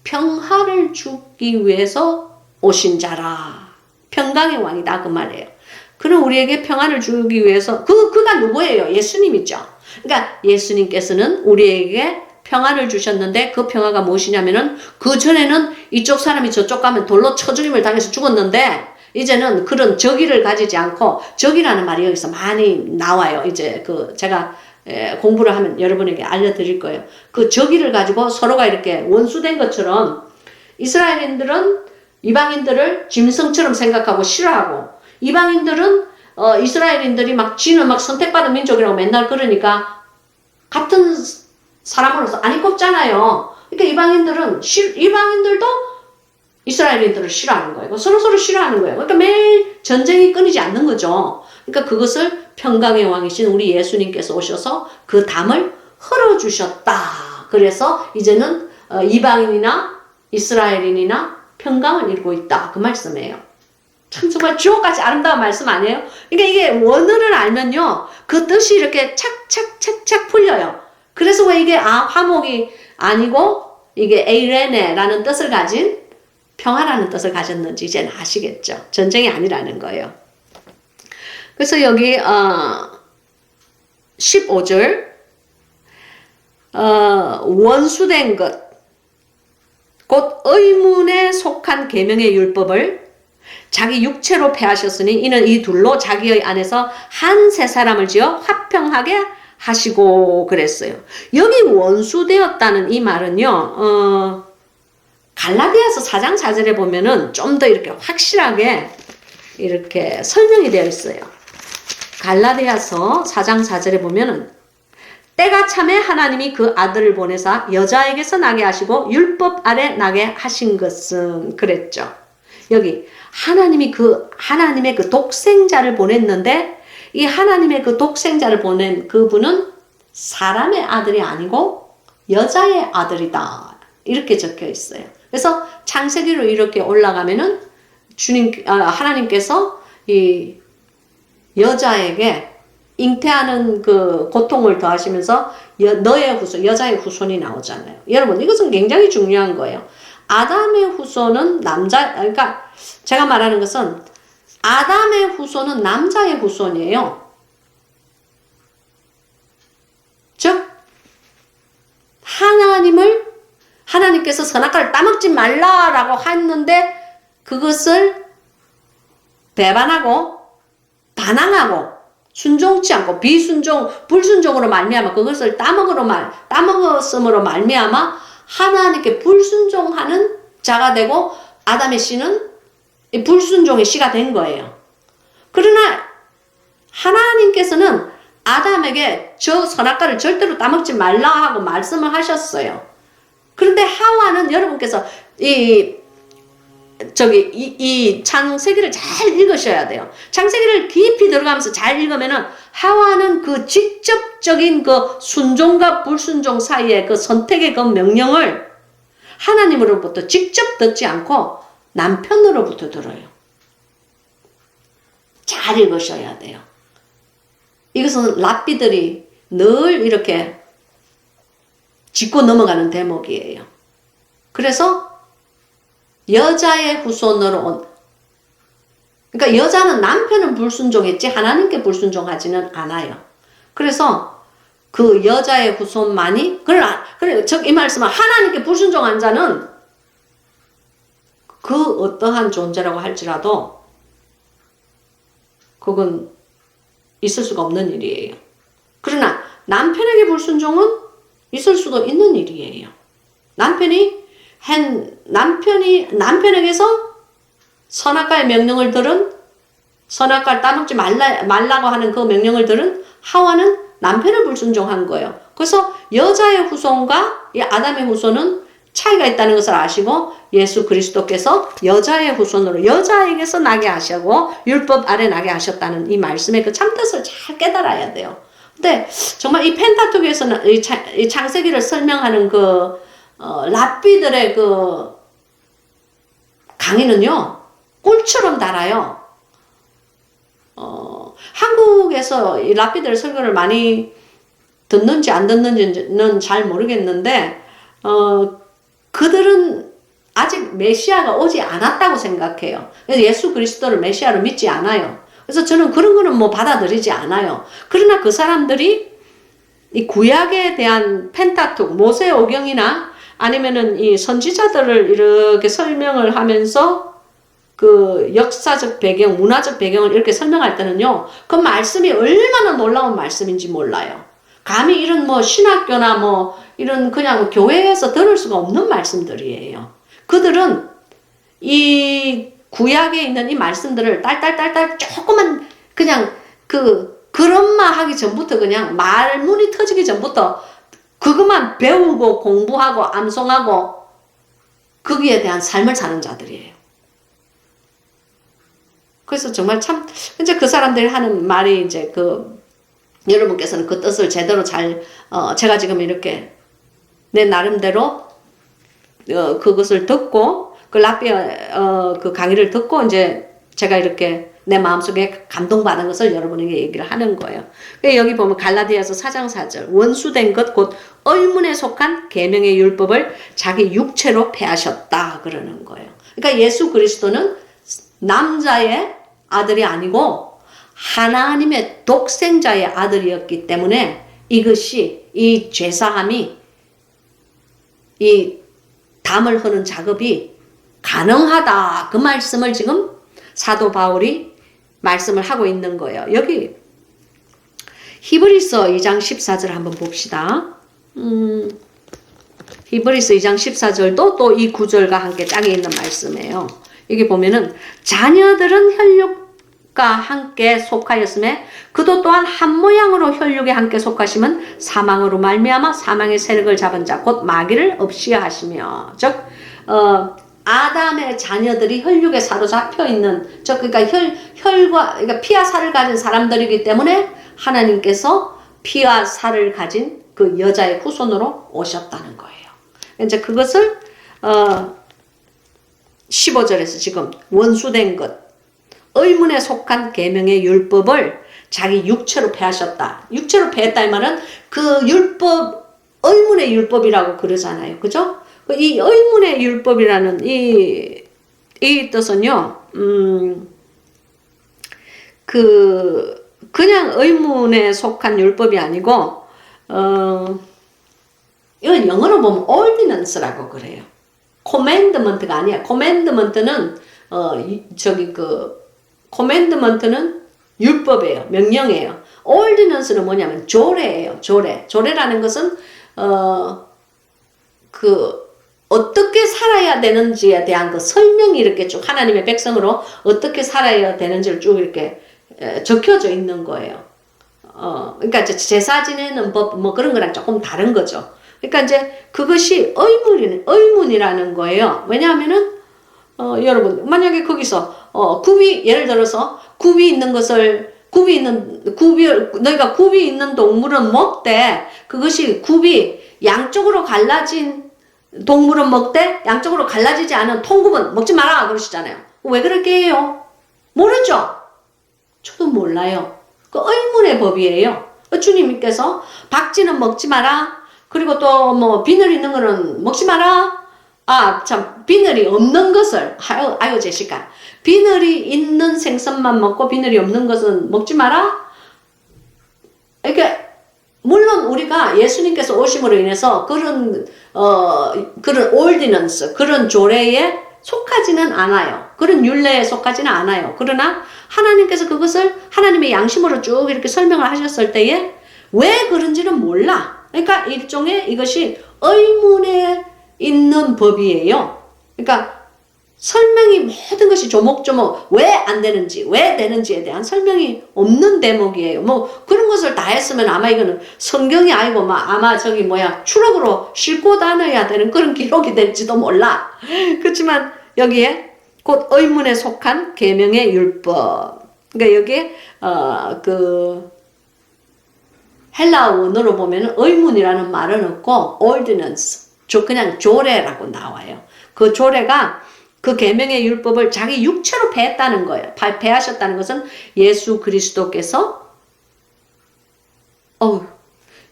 평화를 주기 위해서 오신 자라. 평강의 왕이다 그 말이에요. 그는 우리에게 평안을 주기 위해서 그가 누구예요? 예수님이죠. 그러니까 예수님께서는 우리에게 평안을 주셨는데 그 평화가 무엇이냐면은 그 전에는 이쪽 사람이 저쪽 가면 돌로 쳐 죽임을 당해서 죽었는데 이제는 그런 적의를 가지지 않고 적이라는 말이 여기서 많이 나와요. 이제 제가 공부를 하면 여러분에게 알려드릴 거예요. 그 적의를 가지고 서로가 이렇게 원수된 것처럼 이스라엘인들은 이방인들을 짐승처럼 생각하고 싫어하고 이방인들은 이스라엘인들이 지는 선택받은 민족이라고 맨날 그러니까 같은 사람으로서 안 꼽잖아요. 그러니까 이방인들도 이스라엘인들을 싫어하는 거예요. 서로 싫어하는 거예요. 그러니까 매일 전쟁이 끊이지 않는 거죠. 그러니까 그것을 평강의 왕이신 우리 예수님께서 오셔서 그 담을 흘어주셨다. 그래서 이제는 이방인이나 이스라엘인이나 평강을 이루고 있다. 그 말씀이에요. 참 정말 주옥같이 아름다운 말씀 아니에요? 그러니까 이게 원어를 알면요. 그 뜻이 이렇게 착착착착 풀려요. 그래서 왜 이게 화목이 아니고 이게 에이레네라는 뜻을 가진 평화라는 뜻을 가졌는지 이제는 아시겠죠? 전쟁이 아니라는 거예요. 그래서 여기 15절 원수된 것 곧 의문에 속한 계명의 율법을 자기 육체로 폐하셨으니 이는 이 둘로 자기의 안에서 한 세 사람을 지어 화평하게 하시고 그랬어요. 여기 원수되었다는 이 말은요. 갈라디아서 4장 4절에 보면은 좀 더 이렇게 확실하게 이렇게 설명이 되어 있어요. 갈라디아서 4장 4절에 보면은 때가 참에 하나님이 그 아들을 보내사 여자에게서 나게 하시고 율법 아래 나게 하신 것은 그랬죠. 여기 하나님의 그 독생자를 보냈는데 이 하나님의 그 독생자를 보낸 그분은 사람의 아들이 아니고 여자의 아들이다. 이렇게 적혀 있어요. 그래서 창세기로 이렇게 올라가면은 하나님께서 이 여자에게 잉태하는 그 고통을 더하시면서 여자의 후손이 나오잖아요. 여러분, 이것은 굉장히 중요한 거예요. 아담의 후손은 그러니까 제가 말하는 것은 아담의 후손은 남자의 후손이에요. 즉, 하나님께서 선악과를 따먹지 말라라고 했는데 그것을 배반하고 반항하고 순종치 않고 불순종으로 말미암아 그것을 따먹었음으로 말미암아 하나님께 불순종하는 자가 되고 아담의 씨는 불순종의 씨가 된 거예요. 그러나 하나님께서는 아담에게 저 선악과를 절대로 따먹지 말라 하고 말씀을 하셨어요. 그런데 하와는 여러분께서 이 창세기를 잘 읽으셔야 돼요. 창세기를 깊이 들어가면서 잘 읽으면은 하와는 그 직접적인 그 순종과 불순종 사이의 그 선택의 그 명령을 하나님으로부터 직접 듣지 않고 남편으로부터 들어요. 잘 읽으셔야 돼요. 이것은 랍비들이 늘 이렇게 짚고 넘어가는 대목이에요. 그래서 여자의 후손으로 그러니까 여자는 남편은 불순종했지 하나님께 불순종하지는 않아요. 그래서 그 여자의 후손만이 이 말씀은 하나님께 불순종한 자는 그 어떠한 존재라고 할지라도 그건 있을 수가 없는 일이에요. 그러나 남편에게 불순종은 있을 수도 있는 일이에요. 남편에게서 선악과의 명령을 들은 선악과를 따먹지 말라고 하는 그 명령을 들은 하와는 남편을 불순종한 거예요. 그래서 여자의 후손과 이 아담의 후손은 차이가 있다는 것을 아시고 예수 그리스도께서 여자의 후손으로 여자에게서 나게 하시고 율법 아래 나게 하셨다는 이 말씀의 그 참뜻을 잘 깨달아야 돼요. 근데 정말 이 펜타투크에서는 이 창세기를 설명하는 랍비들의 그 강의는요 꿀처럼 달아요. 한국에서 이 랍비들의 설교를 많이 듣는지 안 듣는지는 잘 모르겠는데 그들은 아직 메시아가 오지 않았다고 생각해요. 그래서 예수 그리스도를 메시아로 믿지 않아요. 그래서 저는 그런 거는 받아들이지 않아요. 그러나 그 사람들이 이 구약에 대한 펜타투크, 모세오경이나 아니면은 이 선지자들을 이렇게 설명을 하면서 그 역사적 배경, 문화적 배경을 이렇게 설명할 때는요, 그 말씀이 얼마나 놀라운 말씀인지 몰라요. 감히 이런 신학교나 이런 그냥 교회에서 들을 수가 없는 말씀들이에요. 그들은 이 구약에 있는 이 말씀들을 딸딸딸딸 조금만 그냥 그런마 하기 전부터 그냥 말문이 터지기 전부터 그것만 배우고 공부하고 암송하고 거기에 대한 삶을 사는 자들이에요. 그래서 정말 참 이제 그 사람들이 하는 말이 이제 여러분께서는 그 뜻을 제대로 제가 지금 이렇게 내 나름대로 그것을 듣고 그 강의를 듣고 이제 제가 이렇게 내 마음속에 감동받은 것을 여러분에게 얘기를 하는 거예요. 여기 보면 갈라디아서 4장 4절 원수된 것 곧 의문에 속한 계명의 율법을 자기 육체로 폐하셨다 그러는 거예요. 그러니까 예수 그리스도는 남자의 아들이 아니고 하나님의 독생자의 아들이었기 때문에 이 죄사함이 이 담을 흐는 작업이 가능하다. 그 말씀을 지금 사도 바울이 말씀을 하고 있는 거예요. 여기 히브리서 2장 14절 한번 봅시다. 히브리서 2장 14절도 또 이 구절과 함께 짝에 있는 말씀이에요. 여기 보면은 자녀들은 혈육과 함께 속하였음에 그도 또한 한 모양으로 혈육에 함께 속하심은 사망으로 말미암아 사망의 세력을 잡은 자 곧 마귀를 없이 하시며 즉 아담의 자녀들이 혈육에 사로잡혀 있는, 그러니까 그러니까 피와 살을 가진 사람들이기 때문에 하나님께서 피와 살을 가진 그 여자의 후손으로 오셨다는 거예요. 이제 그것을 15절에서 지금 원수된 것, 의문에 속한 계명의 율법을 자기 육체로 패하셨다. 육체로 패했다 이 말은 그 율법, 의문의 율법이라고 그러잖아요. 그죠? 이 의문의 율법이라는 이 뜻은요, 그냥 의문에 속한 율법이 아니고, 이건 영어로 보면 ordinance라고 그래요. commandment가 아니야. commandment는, commandment는 율법이에요. 명령이에요. ordinance는 뭐냐면 조례예요. 조례라는 것은, 어떻게 살아야 되는지에 대한 그 설명이 이렇게 쭉 하나님의 백성으로 어떻게 살아야 되는지를 쭉 이렇게 적혀져 있는 거예요. 그러니까 이제 제사 지내는 법, 뭐 그런 거랑 조금 다른 거죠. 그러니까 이제 그것이 의문이라는 거예요. 왜냐하면은, 여러분, 만약에 거기서, 예를 들어서 너희가 굽이 있는 동물은 먹되, 그것이 양쪽으로 갈라진 동물은 먹되, 양쪽으로 갈라지지 않은 통굽은 먹지 마라 그러시잖아요. 왜 그렇게 해요? 모르죠? 저도 몰라요. 그 의문의 법이에요. 주님께서 박쥐는 먹지 마라. 그리고 또 뭐 비늘 있는 거는 먹지 마라. 비늘이 없는 것을, 아유 제시카. 비늘이 있는 생선만 먹고 비늘이 없는 것은 먹지 마라. 이렇게 물론 우리가 예수님께서 오심으로 인해서 그런 ordinance, 그런 조례에 속하지는 않아요. 그런 율례에 속하지는 않아요. 그러나 하나님께서 그것을 하나님의 양심으로 쭉 이렇게 설명을 하셨을 때에 왜 그런지는 몰라. 그러니까 일종의 이것이 의문에 있는 법이에요. 그러니까 설명이 모든 것이 조목조목 왜 안 되는지, 왜 되는지에 대한 설명이 없는 대목이에요. 뭐 그런 것을 다 했으면 아마 이거는 성경이 아니고 아마 추록으로 싣고 다녀야 되는 그런 기록이 될지도 몰라. 그렇지만 여기에 곧 의문에 속한 계명의 율법. 그러니까 여기에 헬라어 원어로 보면 의문이라는 말은 없고 ordinance, 그냥 조례라고 나와요. 그 조례가 그 계명의 율법을 자기 육체로 패했다는 거예요. 패하셨다는 것은 예수 그리스도께서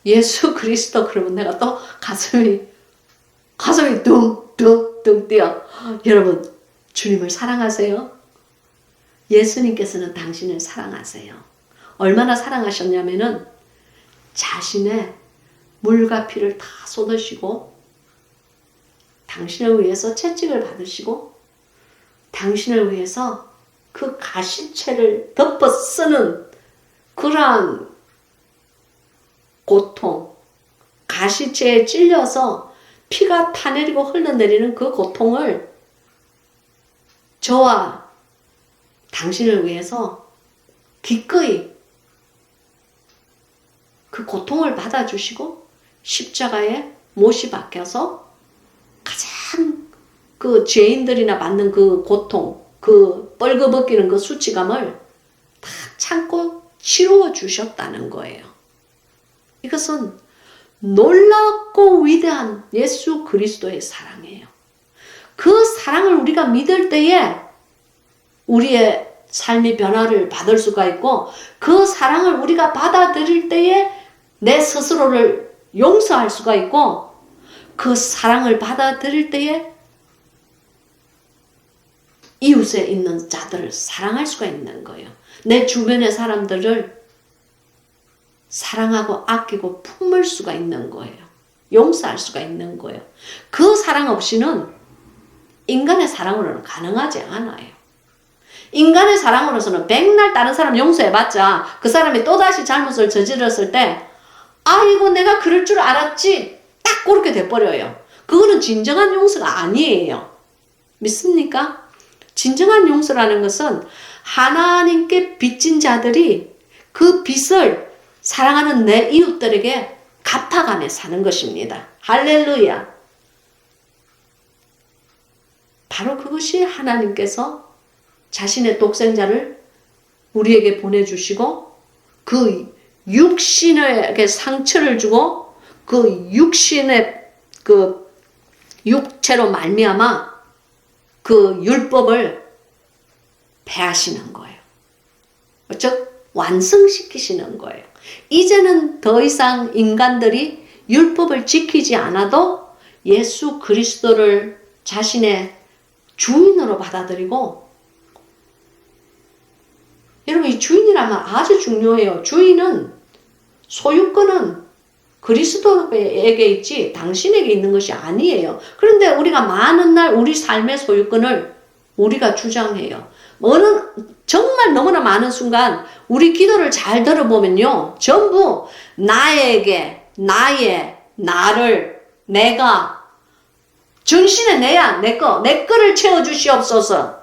예수 그리스도 그러면 내가 또 가슴이 둥둥둥 뛰어. 여러분, 주님을 사랑하세요? 예수님께서는 당신을 사랑하세요. 얼마나 사랑하셨냐면은 자신의 물과 피를 다 쏟으시고 당신을 위해서 채찍을 받으시고 당신을 위해서 그 가시체를 덮어 쓰는 그러한 고통, 가시체에 찔려서 피가 타내리고 흘러내리는 그 고통을 저와 당신을 위해서 기꺼이 그 고통을 받아주시고 십자가에 못이 박혀서 가장 그 죄인들이나 받는 그 고통, 그 뻘거벗기는 그 수치감을 다 참고 치루어 주셨다는 거예요. 이것은 놀랍고 위대한 예수 그리스도의 사랑이에요. 그 사랑을 우리가 믿을 때에 우리의 삶의 변화를 받을 수가 있고 그 사랑을 우리가 받아들일 때에 내 스스로를 용서할 수가 있고 그 사랑을 받아들일 때에 이웃에 있는 자들을 사랑할 수가 있는 거예요. 내 주변의 사람들을 사랑하고 아끼고 품을 수가 있는 거예요. 용서할 수가 있는 거예요. 그 사랑 없이는 인간의 사랑으로는 가능하지 않아요. 인간의 사랑으로서는 백날 다른 사람 용서해봤자 그 사람이 또다시 잘못을 저질렀을 때 아이고 내가 그럴 줄 알았지 딱 그렇게 돼버려요. 그거는 진정한 용서가 아니에요. 믿습니까? 진정한 용서라는 것은 하나님께 빚진 자들이 그 빚을 사랑하는 내 이웃들에게 갚아가며 사는 것입니다. 할렐루야. 바로 그것이 하나님께서 자신의 독생자를 우리에게 보내주시고 그 육신에게 상처를 주고 그 육신의 그 육체로 말미암아 그 율법을 폐하시는 거예요. 즉 완성시키시는 거예요. 이제는 더 이상 인간들이 율법을 지키지 않아도 예수 그리스도를 자신의 주인으로 받아들이고, 여러분 이 주인이라면 아주 중요해요. 주인은, 소유권은 그리스도에게 있지 당신에게 있는 것이 아니에요. 그런데 우리가 많은 날 우리 삶의 소유권을 우리가 주장해요. 정말 너무나 많은 순간 우리 기도를 잘 들어보면요, 전부 나에게, 나를, 내가, 정신의 내야, 내 거를 채워주시옵소서.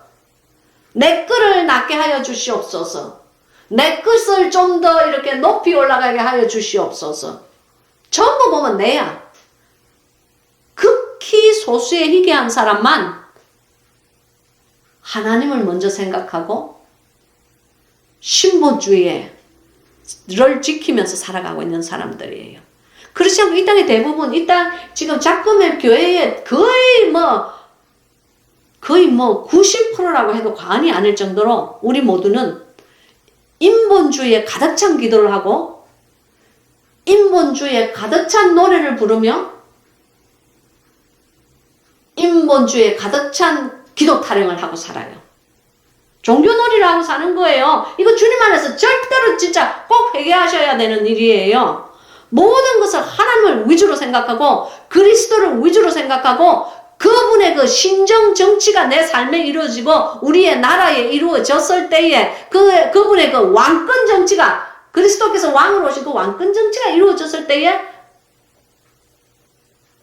내 거를 낫게 하여 주시옵소서. 내 것을 좀 더 이렇게 높이 올라가게 하여 주시옵소서. 전부 보면 내야. 극히 소수의 희귀한 사람만 하나님을 먼저 생각하고 신본주의를 지키면서 살아가고 있는 사람들이에요. 그렇지 않고 이 땅의 대부분, 이 땅 지금 작금의 교회에 거의 90%라고 해도 과언이 아닐 정도로 우리 모두는 인본주의에 가득 찬 기도를 하고 인본주의에 가득 찬 노래를 부르며 인본주의에 가득 찬 기도 타령을 하고 살아요. 종교놀이를 하고 사는 거예요. 이거 주님 안에서 절대로 진짜 꼭 회개하셔야 되는 일이에요. 모든 것을 하나님을 위주로 생각하고 그리스도를 위주로 생각하고 그분의 그 신정 정치가 내 삶에 이루어지고 우리의 나라에 이루어졌을 때에 그분의 그 왕권 정치가, 그리스도께서 왕으로 오신 그 왕권 정치가 이루어졌을 때에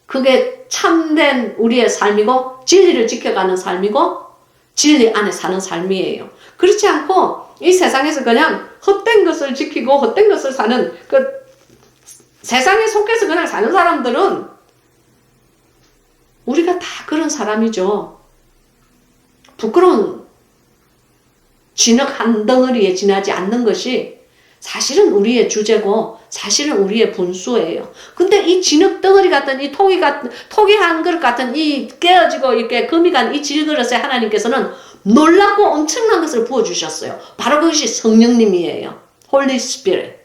그게 참된 우리의 삶이고 진리를 지켜가는 삶이고 진리 안에 사는 삶이에요. 그렇지 않고 이 세상에서 그냥 헛된 것을 지키고 헛된 것을 사는 그 세상에 속해서 그냥 사는 사람들은 우리가 다 그런 사람이죠. 부끄러운 진흙 한 덩어리에 지나지 않는 것이 사실은 우리의 주제고 사실은 우리의 분수예요. 근데 이 진흙 덩어리 같은 이 토기 한 그릇 같은 이 깨어지고 이렇게 금이 간 이 질그릇에 하나님께서는 놀랍고 엄청난 것을 부어주셨어요. 바로 그것이 성령님이에요. Holy Spirit.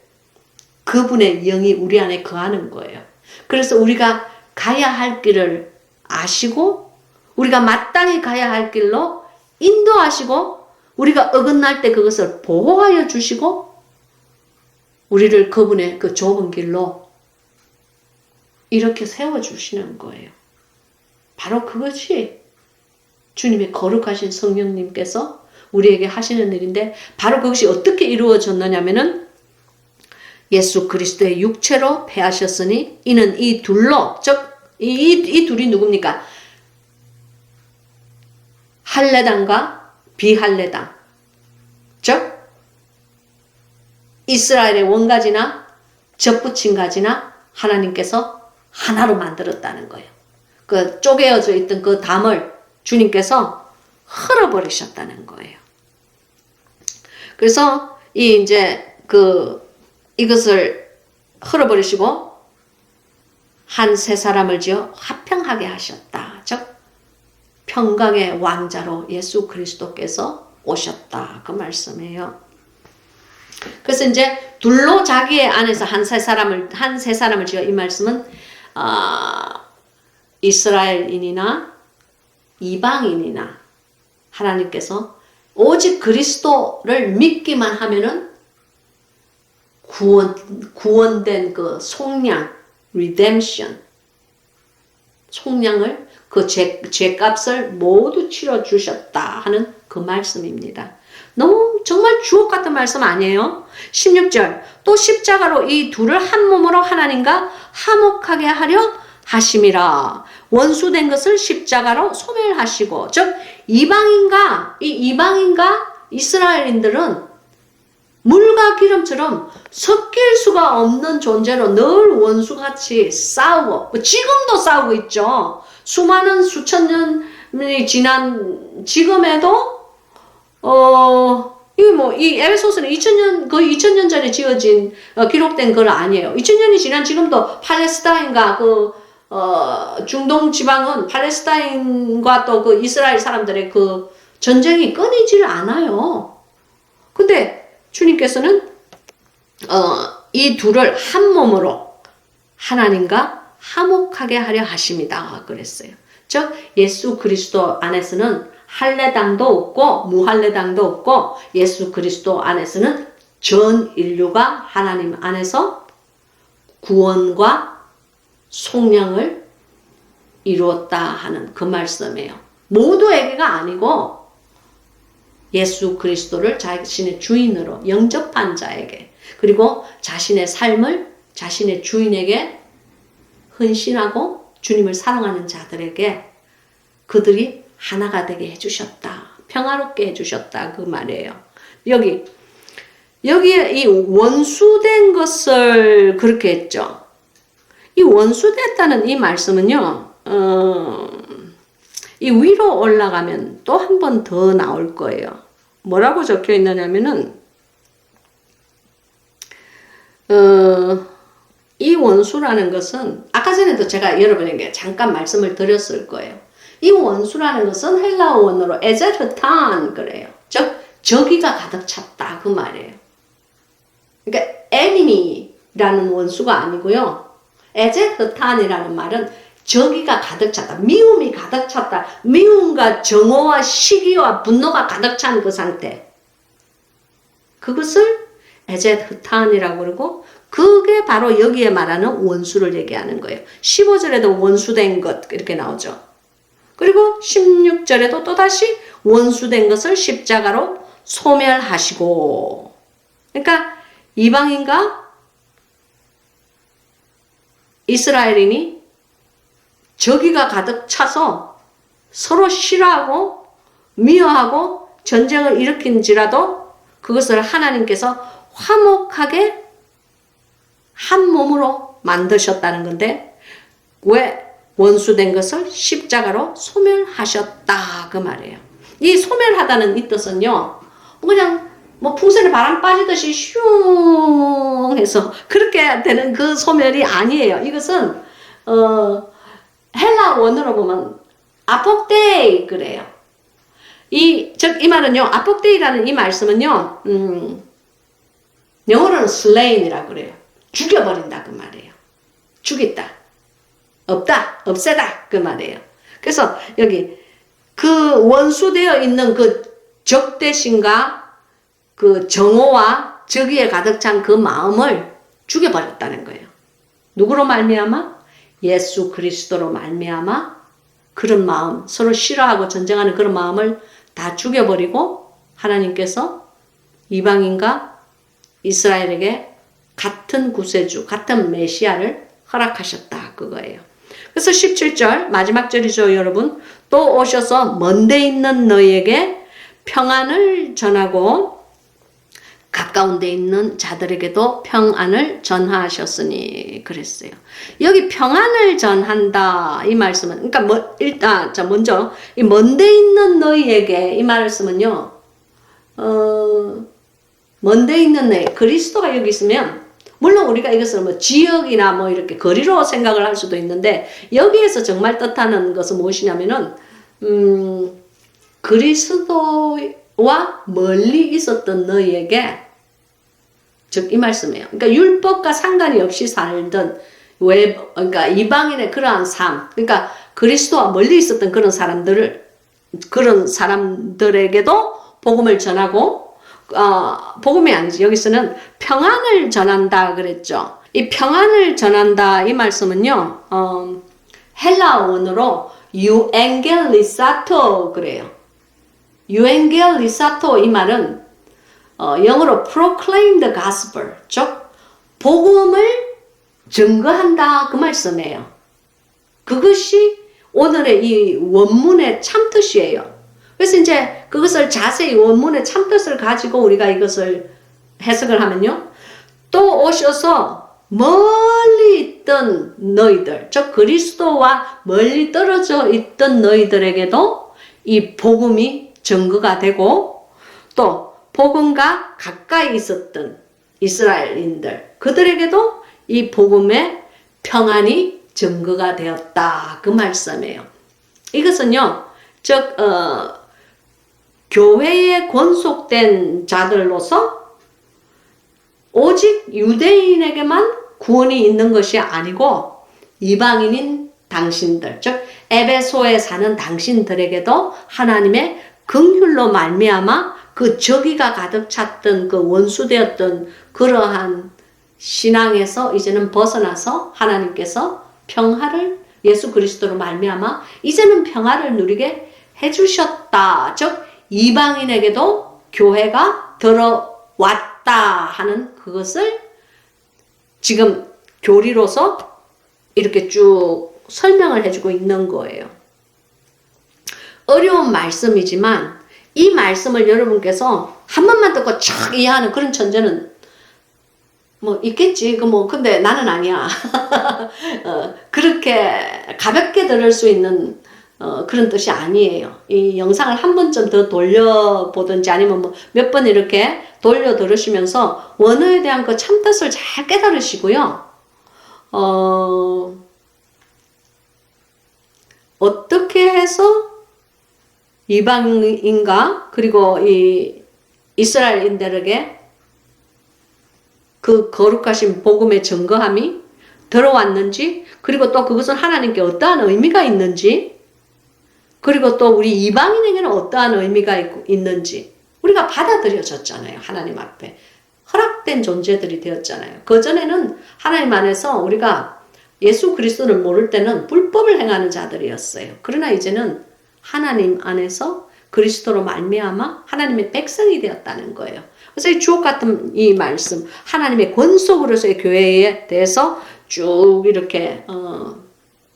그분의 영이 우리 안에 거하는 거예요. 그래서 우리가 가야 할 길을 아시고 우리가 마땅히 가야 할 길로 인도하시고 우리가 어긋날 때 그것을 보호하여 주시고 우리를 그분의 그 좁은 길로 이렇게 세워주시는 거예요. 바로 그것이 주님의 거룩하신 성령님께서 우리에게 하시는 일인데, 바로 그것이 어떻게 이루어졌느냐면은 예수 그리스도의 육체로 패하셨으니 이는 이 둘로, 즉 이 둘이 누굽니까? 할례당과 비할례당, 즉 이스라엘의 원가지나 접붙인 가지나 하나님께서 하나로 만들었다는 거예요. 그 쪼개어져 있던 그 담을 주님께서 헐어버리셨다는 거예요. 그래서 이것을 헐어버리시고 한 세 사람을 지어 화평하게 하셨다. 즉 평강의 왕자로 예수 그리스도께서 오셨다. 그 말씀이에요. 그래서 이제 둘로 자기의 안에서 한 세 사람을 지어, 이 말씀은 이스라엘인이나 이방인이나 하나님께서 오직 그리스도를 믿기만 하면은 구원된 그 속량, redemption, 속량을 그 죄값을 모두 치러 주셨다 하는 그 말씀입니다. 너무 정말 주옥 같은 말씀 아니에요? 16절, 또 십자가로 이 둘을 한 몸으로 하나님과 화목하게 하려 하심이라. 원수된 것을 십자가로 소멸하시고, 즉 이방인과 이스라엘인들은 물과 기름처럼 섞일 수가 없는 존재로 늘 원수같이 싸우고, 지금도 싸우고 있죠. 수천 년 지금에도 이 에베소서는 2000년, 거의 2000년 전에 지어진, 기록된 글 아니에요. 2000년이 지난 지금도 팔레스타인과 중동 지방은 팔레스타인과 또 그 이스라엘 사람들의 그 전쟁이 끊이질 않아요. 근데 주님께서는, 이 둘을 한 몸으로 하나님과 화목하게 하려 하십니다. 그랬어요. 즉, 예수 그리스도 안에서는 할례당도 없고 무할례당도 없고 예수 그리스도 안에서는 전 인류가 하나님 안에서 구원과 속량을 이루었다 하는 그 말씀이에요. 모두에게가 아니고 예수 그리스도를 자신의 주인으로 영접한 자에게, 그리고 자신의 삶을 자신의 주인에게 헌신하고 주님을 사랑하는 자들에게 그들이 하나가 되게 해주셨다. 평화롭게 해주셨다. 그 말이에요. 여기에 이 원수된 것을 그렇게 했죠. 이 원수됐다는 이 말씀은요, 이 위로 올라가면 또 한 번 더 나올 거예요. 뭐라고 적혀 있느냐면은, 이 원수라는 것은, 아까 전에도 제가 여러분에게 잠깐 말씀을 드렸을 거예요. 이 원수라는 것은 헬라어 원어로 에제르탄 그래요. 즉 적이가 가득 찼다 그 말이에요. 그러니까 enemy라는 원수가 아니고요. 에제르탄이라는 말은 적이가 가득 찼다. 미움이 가득 찼다. 미움과 정오와 시기와 분노가 가득 찬 그 상태. 그것을 에제르탄이라고 그러고, 그게 바로 여기에 말하는 원수를 얘기하는 거예요. 15절에도 원수된 것 이렇게 나오죠. 그리고 16절에도 또다시 원수된 것을 십자가로 소멸하시고. 그러니까 이방인과 이스라엘인이 적이가 가득 차서 서로 싫어하고 미워하고 전쟁을 일으킨지라도 그것을 하나님께서 화목하게 한 몸으로 만드셨다는 건데, 왜 원수된 것을 십자가로 소멸하셨다 그 말이에요. 이 소멸하다는 이 뜻은요, 그냥 풍선에 바람 빠지듯이 슝 해서 그렇게 되는 그 소멸이 아니에요. 이것은 헬라 원어로 보면 아폭데이 그래요. 이 말은요, 아폭데이라는 이 말씀은요, 영어로는 slay이라고 그래요. 죽여버린다 그 말이에요. 죽였다. 없다, 없애다 그 말이에요. 그래서 여기 그 원수되어 있는 그 적대심과 그 정오와 적의에 가득 찬 그 마음을 죽여버렸다는 거예요. 누구로 말미암아? 예수 그리스도로 말미암아 그런 마음, 서로 싫어하고 전쟁하는 그런 마음을 다 죽여버리고 하나님께서 이방인과 이스라엘에게 같은 구세주, 같은 메시아를 허락하셨다 그거예요. 그래서 17절 마지막 절이죠 여러분. 또 오셔서 먼데 있는 너희에게 평안을 전하고 가까운 데 있는 자들에게도 평안을 전하셨으니 그랬어요. 여기 평안을 전한다 이 말씀은, 그러니까 먼저 이 먼데 있는 너희에게 이 말씀은요, 먼데 있는 너희, 그리스도가 여기 있으면 물론 우리가 이것을 지역이나 이렇게 거리로 생각을 할 수도 있는데, 여기에서 정말 뜻하는 것은 무엇이냐면은 그리스도와 멀리 있었던 너희에게, 즉 이 말씀이에요. 그러니까 율법과 상관이 없이 살던 그러니까 이방인의 그러한 삶, 그러니까 그리스도와 멀리 있었던 그런 사람들에게도 복음을 전하고, 복음이 아니지, 여기서는 평안을 전한다 그랬죠. 이 평안을 전한다 이 말씀은요, 헬라어 원어로 유엔겔리사토 그래요. 유엔겔리사토 이 말은 영어로 proclaim the gospel, 즉 복음을 증거한다 그 말씀이에요. 그것이 오늘의 이 원문의 참뜻이에요. 그래서 이제 그것을 자세히 원문의 참뜻을 가지고 우리가 이것을 해석을 하면요, 또 오셔서 멀리 있던 너희들, 즉 그리스도와 멀리 떨어져 있던 너희들에게도 이 복음이 증거가 되고, 또 복음과 가까이 있었던 이스라엘인들, 그들에게도 이 복음의 평안이 증거가 되었다, 그 말씀이에요. 이것은요, 즉 교회에 권속된 자들로서 오직 유대인에게만 구원이 있는 것이 아니고 이방인인 당신들, 즉 에베소에 사는 당신들에게도 하나님의 긍휼로 말미암아 그 저기가 가득 찼던 그 원수되었던 그러한 신앙에서 이제는 벗어나서 하나님께서 평화를 예수 그리스도로 말미암아 이제는 평화를 누리게 해주셨다. 즉 이방인에게도 교회가 들어왔다 하는 그것을 지금 교리로서 이렇게 쭉 설명을 해주고 있는 거예요. 어려운 말씀이지만 이 말씀을 여러분께서 한 번만 듣고 촥 이해하는 그런 천재는 뭐 있겠지. 근데 나는 아니야. 그렇게 가볍게 들을 수 있는 그런 뜻이 아니에요. 이 영상을 한 번쯤 더 돌려보든지 아니면 뭐 몇 번 이렇게 돌려 들으시면서 원어에 대한 그 참뜻을 잘 깨달으시고요. 어떻게 해서 이방인과 그리고 이 이스라엘인들에게 그 거룩하신 복음의 증거함이 들어왔는지, 그리고 또 그것은 하나님께 어떠한 의미가 있는지, 그리고 또 우리 이방인에게는 어떠한 의미가 있는지 우리가 받아들여졌잖아요. 하나님 앞에 허락된 존재들이 되었잖아요. 그전에는 하나님 안에서 우리가 예수 그리스도를 모를 때는 불법을 행하는 자들이었어요. 그러나 이제는 하나님 안에서 그리스도로 말미암아 하나님의 백성이 되었다는 거예요. 그래서 이 주옥 같은 이 말씀, 하나님의 권속으로서의 교회에 대해서 쭉 이렇게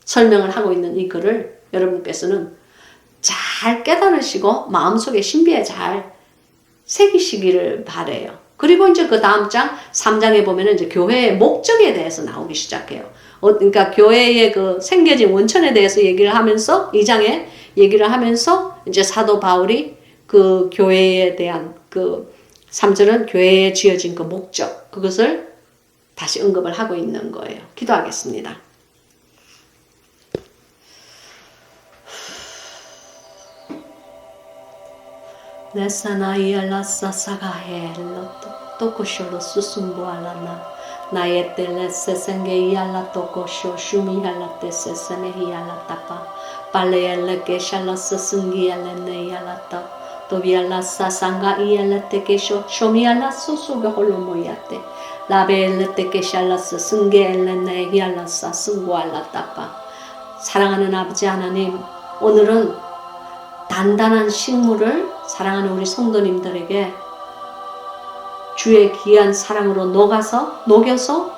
설명을 하고 있는 이 글을 여러분께서는 잘 깨달으시고 마음속에 신비에 잘 새기시기를 바래요. 그리고 이제 그 다음 장 3장에 보면은 이제 교회의 목적에 대해서 나오기 시작해요. 그러니까 교회의 그 생겨진 원천에 대해서 얘기를 하면서 2장에 얘기를 하면서 이제 사도 바울이 그 교회에 대한 그 3절은 교회에 지어진 그 목적, 그것을 다시 언급을 하고 있는 거예요. 기도하겠습니다. 나의 텔레세 생게 이알라 토코쇼 슈미 할라테 세세메 히알라타파 발레엘레 샬라스 승기엘레네 이알라타 토비알라 사상가 이엘레테 케쇼 쇼미알라 소소가 홀로모야테 라베엘레테 샬라스 승게엘레네 히알라사 승고알라타파. 사랑하는 아버지 하나님, 오늘은 단단한 식물을 사랑하는 우리 성도님들에게 주의 귀한 사랑으로 녹여서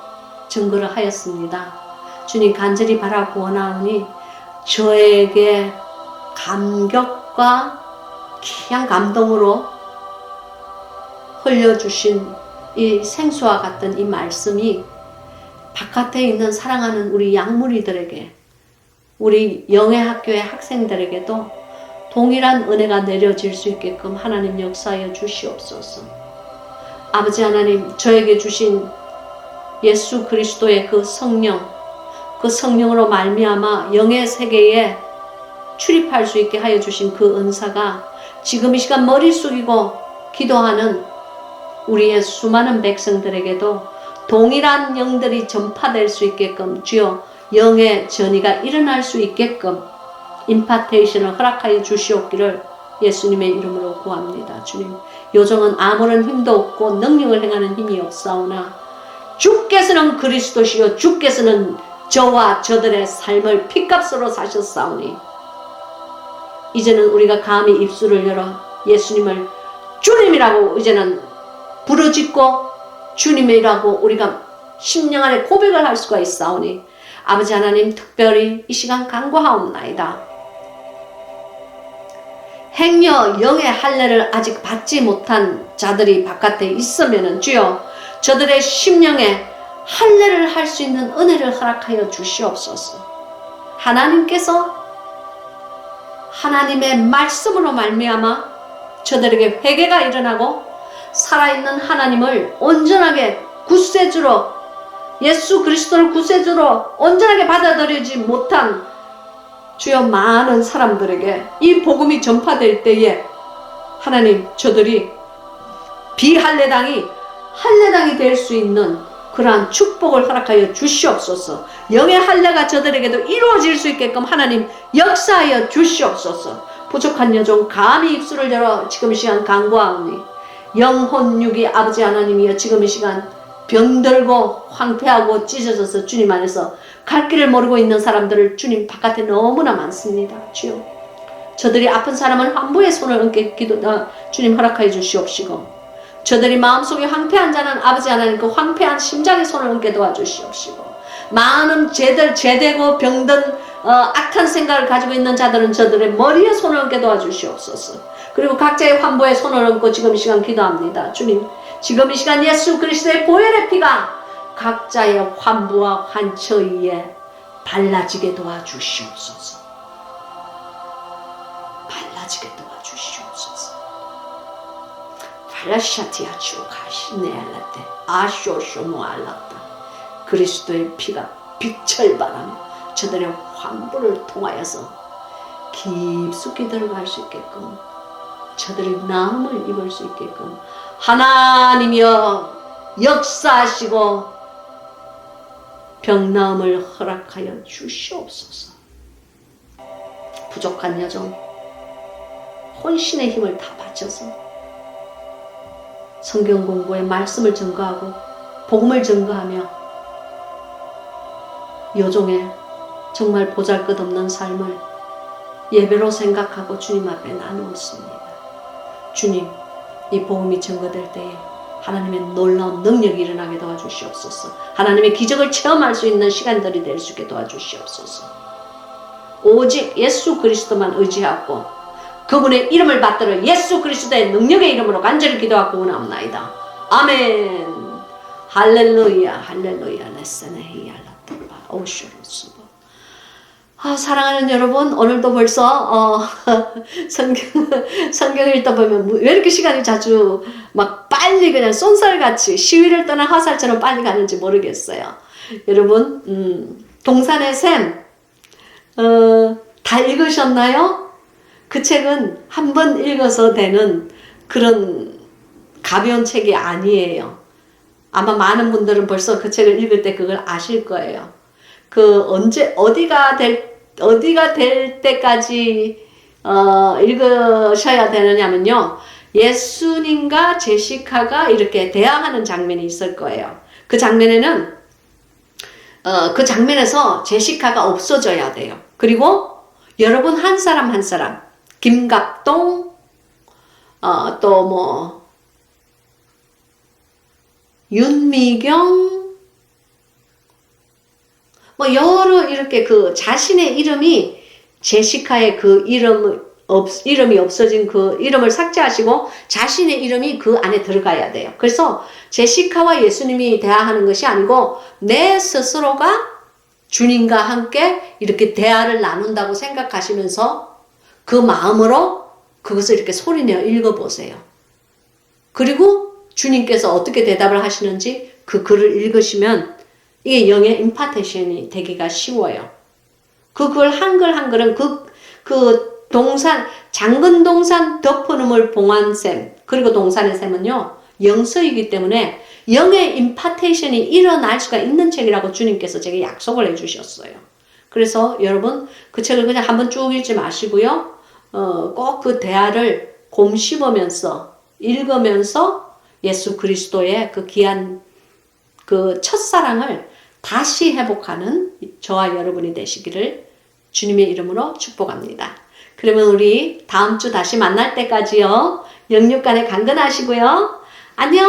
증거를 하였습니다. 주님, 간절히 바라고 원하오니 저에게 감격과 귀한 감동으로 흘려주신 이 생수와 같은 이 말씀이 바깥에 있는 사랑하는 우리 양무리들에게, 우리 영예학교의 학생들에게도 동일한 은혜가 내려질 수 있게끔 하나님 역사하여 주시옵소서. 아버지 하나님, 저에게 주신 예수 그리스도의 그 성령, 그 성령으로 말미암아 영의 세계에 출입할 수 있게 하여 주신 그 은사가 지금 이 시간 머리 숙이고 기도하는 우리의 수많은 백성들에게도 동일한 영들이 전파될 수 있게끔, 주여 영의 전이가 일어날 수 있게끔 임파테이션을 허락하여 주시옵기를 예수님의 이름으로 구합니다. 주님, 요정은 아무런 힘도 없고 능력을 행하는 힘이 없사오나 주께서는 그리스도시요 주께서는 저와 저들의 삶을 피값으로 사셨사오니 이제는 우리가 감히 입술을 열어 예수님을 주님이라고 이제는 부르짖고 주님이라고 우리가 심령 안에 고백을 할 수가 있사오니 아버지 하나님, 특별히 이 시간 간구하옵나이다. 행여 영의 할례를 아직 받지 못한 자들이 바깥에 있으면은 주여 저들의 심령에 할례를 할 수 있는 은혜를 허락하여 주시옵소서. 하나님께서 하나님의 말씀으로 말미암아 저들에게 회개가 일어나고 살아있는 하나님을 온전하게 구세주로, 예수 그리스도를 구세주로 온전하게 받아들이지 못한 주여 많은 사람들에게 이 복음이 전파될 때에 하나님, 저들이 비할례당이 할례당이 될 수 있는 그러한 축복을 허락하여 주시옵소서. 영의 할례가 저들에게도 이루어질 수 있게끔 하나님 역사하여 주시옵소서. 부족한 여종 감히 입술을 열어 지금 이 시간 간구하오니 영혼 육이 아버지 하나님이여 지금 이 시간 병들고 황폐하고 찢어져서 주님 안에서 갈 길을 모르고 있는 사람들을 주님 바깥에 너무나 많습니다. 주여, 저들이 아픈 사람은 환부의 손을 얹게 주님 허락하여 주시옵시고, 저들이 마음속에 황폐한 자는 아버지 하나님 그 황폐한 심장의 손을 얹게 도와주시옵시고, 많은 죄되고 병든 악한 생각을 가지고 있는 자들은 저들의 머리에 손을 얹게 도와주시옵소서. 그리고 각자의 환부에 손을 얹고 지금 이 시간 기도합니다. 주님, 지금 이 시간 예수 그리스도의 보혈의 피가 각자의 환부와 환처 위에 발라지게 도와주시옵소서. 발라지게 도와주시옵소서. 발라샤티아치오 가시네알라테 아쇼쇼노알라타. 그리스도의 피가 빛을 발하며 저들의 환부를 통하여서 깊숙이 들어갈 수 있게끔, 저들이 나음을 입을 수 있게끔 하나님이여 역사하시고 병나음을 허락하여 주시옵소서. 부족한 여정 혼신의 힘을 다 바쳐서 성경 공부에 말씀을 증거하고 복음을 증거하며 여종의 정말 보잘것없는 삶을 예배로 생각하고 주님 앞에 나누었습니다. 주님, 이 복음이 증거될 때에 하나님의 놀라운 능력이 일어나게 도와주시옵소서. 하나님의 기적을 체험할 수 있는 시간들이 될 수 있게 도와주시옵소서. 오직 예수 그리스도만 의지하고 그분의 이름을 받들어 예수 그리스도의 능력의 이름으로 간절히 기도하고 원합나이다. 아멘. 할렐루야, 할렐루야. 레세네히알라토바 오쇼로스바. 사랑하는 여러분, 오늘도 벌써 성경 읽다 보면 왜 이렇게 시간이 자주 막 빨리 그냥 쏜살같이 시위를 떠난 화살처럼 빨리 가는지 모르겠어요. 여러분, 동산의 샘 다 읽으셨나요? 그 책은 한 번 읽어서 되는 그런 가벼운 책이 아니에요. 아마 많은 분들은 벌써 그 책을 읽을 때 그걸 아실 거예요. 어디가 될 때까지 읽으셔야 되느냐면요, 예수님과 제시카가 이렇게 대화하는 장면이 있을 거예요. 그 장면에는 그 장면에서 제시카가 없어져야 돼요. 그리고 여러분 한 사람 한 사람, 김갑동, 또 뭐 윤미경, 뭐 여러 이렇게 그 자신의 이름이 제시카의 그 이름이 없어진 그 이름을 삭제하시고 자신의 이름이 그 안에 들어가야 돼요. 그래서 제시카와 예수님이 대화하는 것이 아니고 내 스스로가 주님과 함께 이렇게 대화를 나눈다고 생각하시면서 그 마음으로 그것을 이렇게 소리내어 읽어보세요. 그리고 주님께서 어떻게 대답을 하시는지 그 글을 읽으시면 이게 영의 임파테이션이 되기가 쉬워요. 그걸 한글 한글은 그 동산, 장근 동산 덮어놓을 봉안샘, 그리고 동산의 샘은요, 영서이기 때문에 영의 임파테이션이 일어날 수가 있는 책이라고 주님께서 제게 약속을 해주셨어요. 그래서 여러분 그 책을 그냥 한번 쭉 읽지 마시고요, 꼭 그 대화를 곰씹으면서 읽으면서 예수 그리스도의 그 귀한 그 첫사랑을 다시 회복하는 저와 여러분이 되시기를 주님의 이름으로 축복합니다. 그러면 우리 다음 주 다시 만날 때까지요, 영육간에 강건하시고요. 안녕.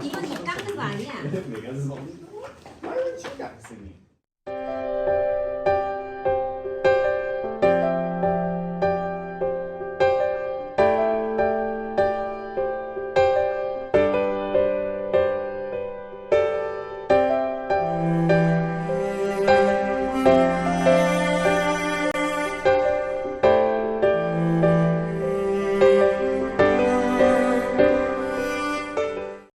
이건 입 닦는 거 아니야? 안 했으니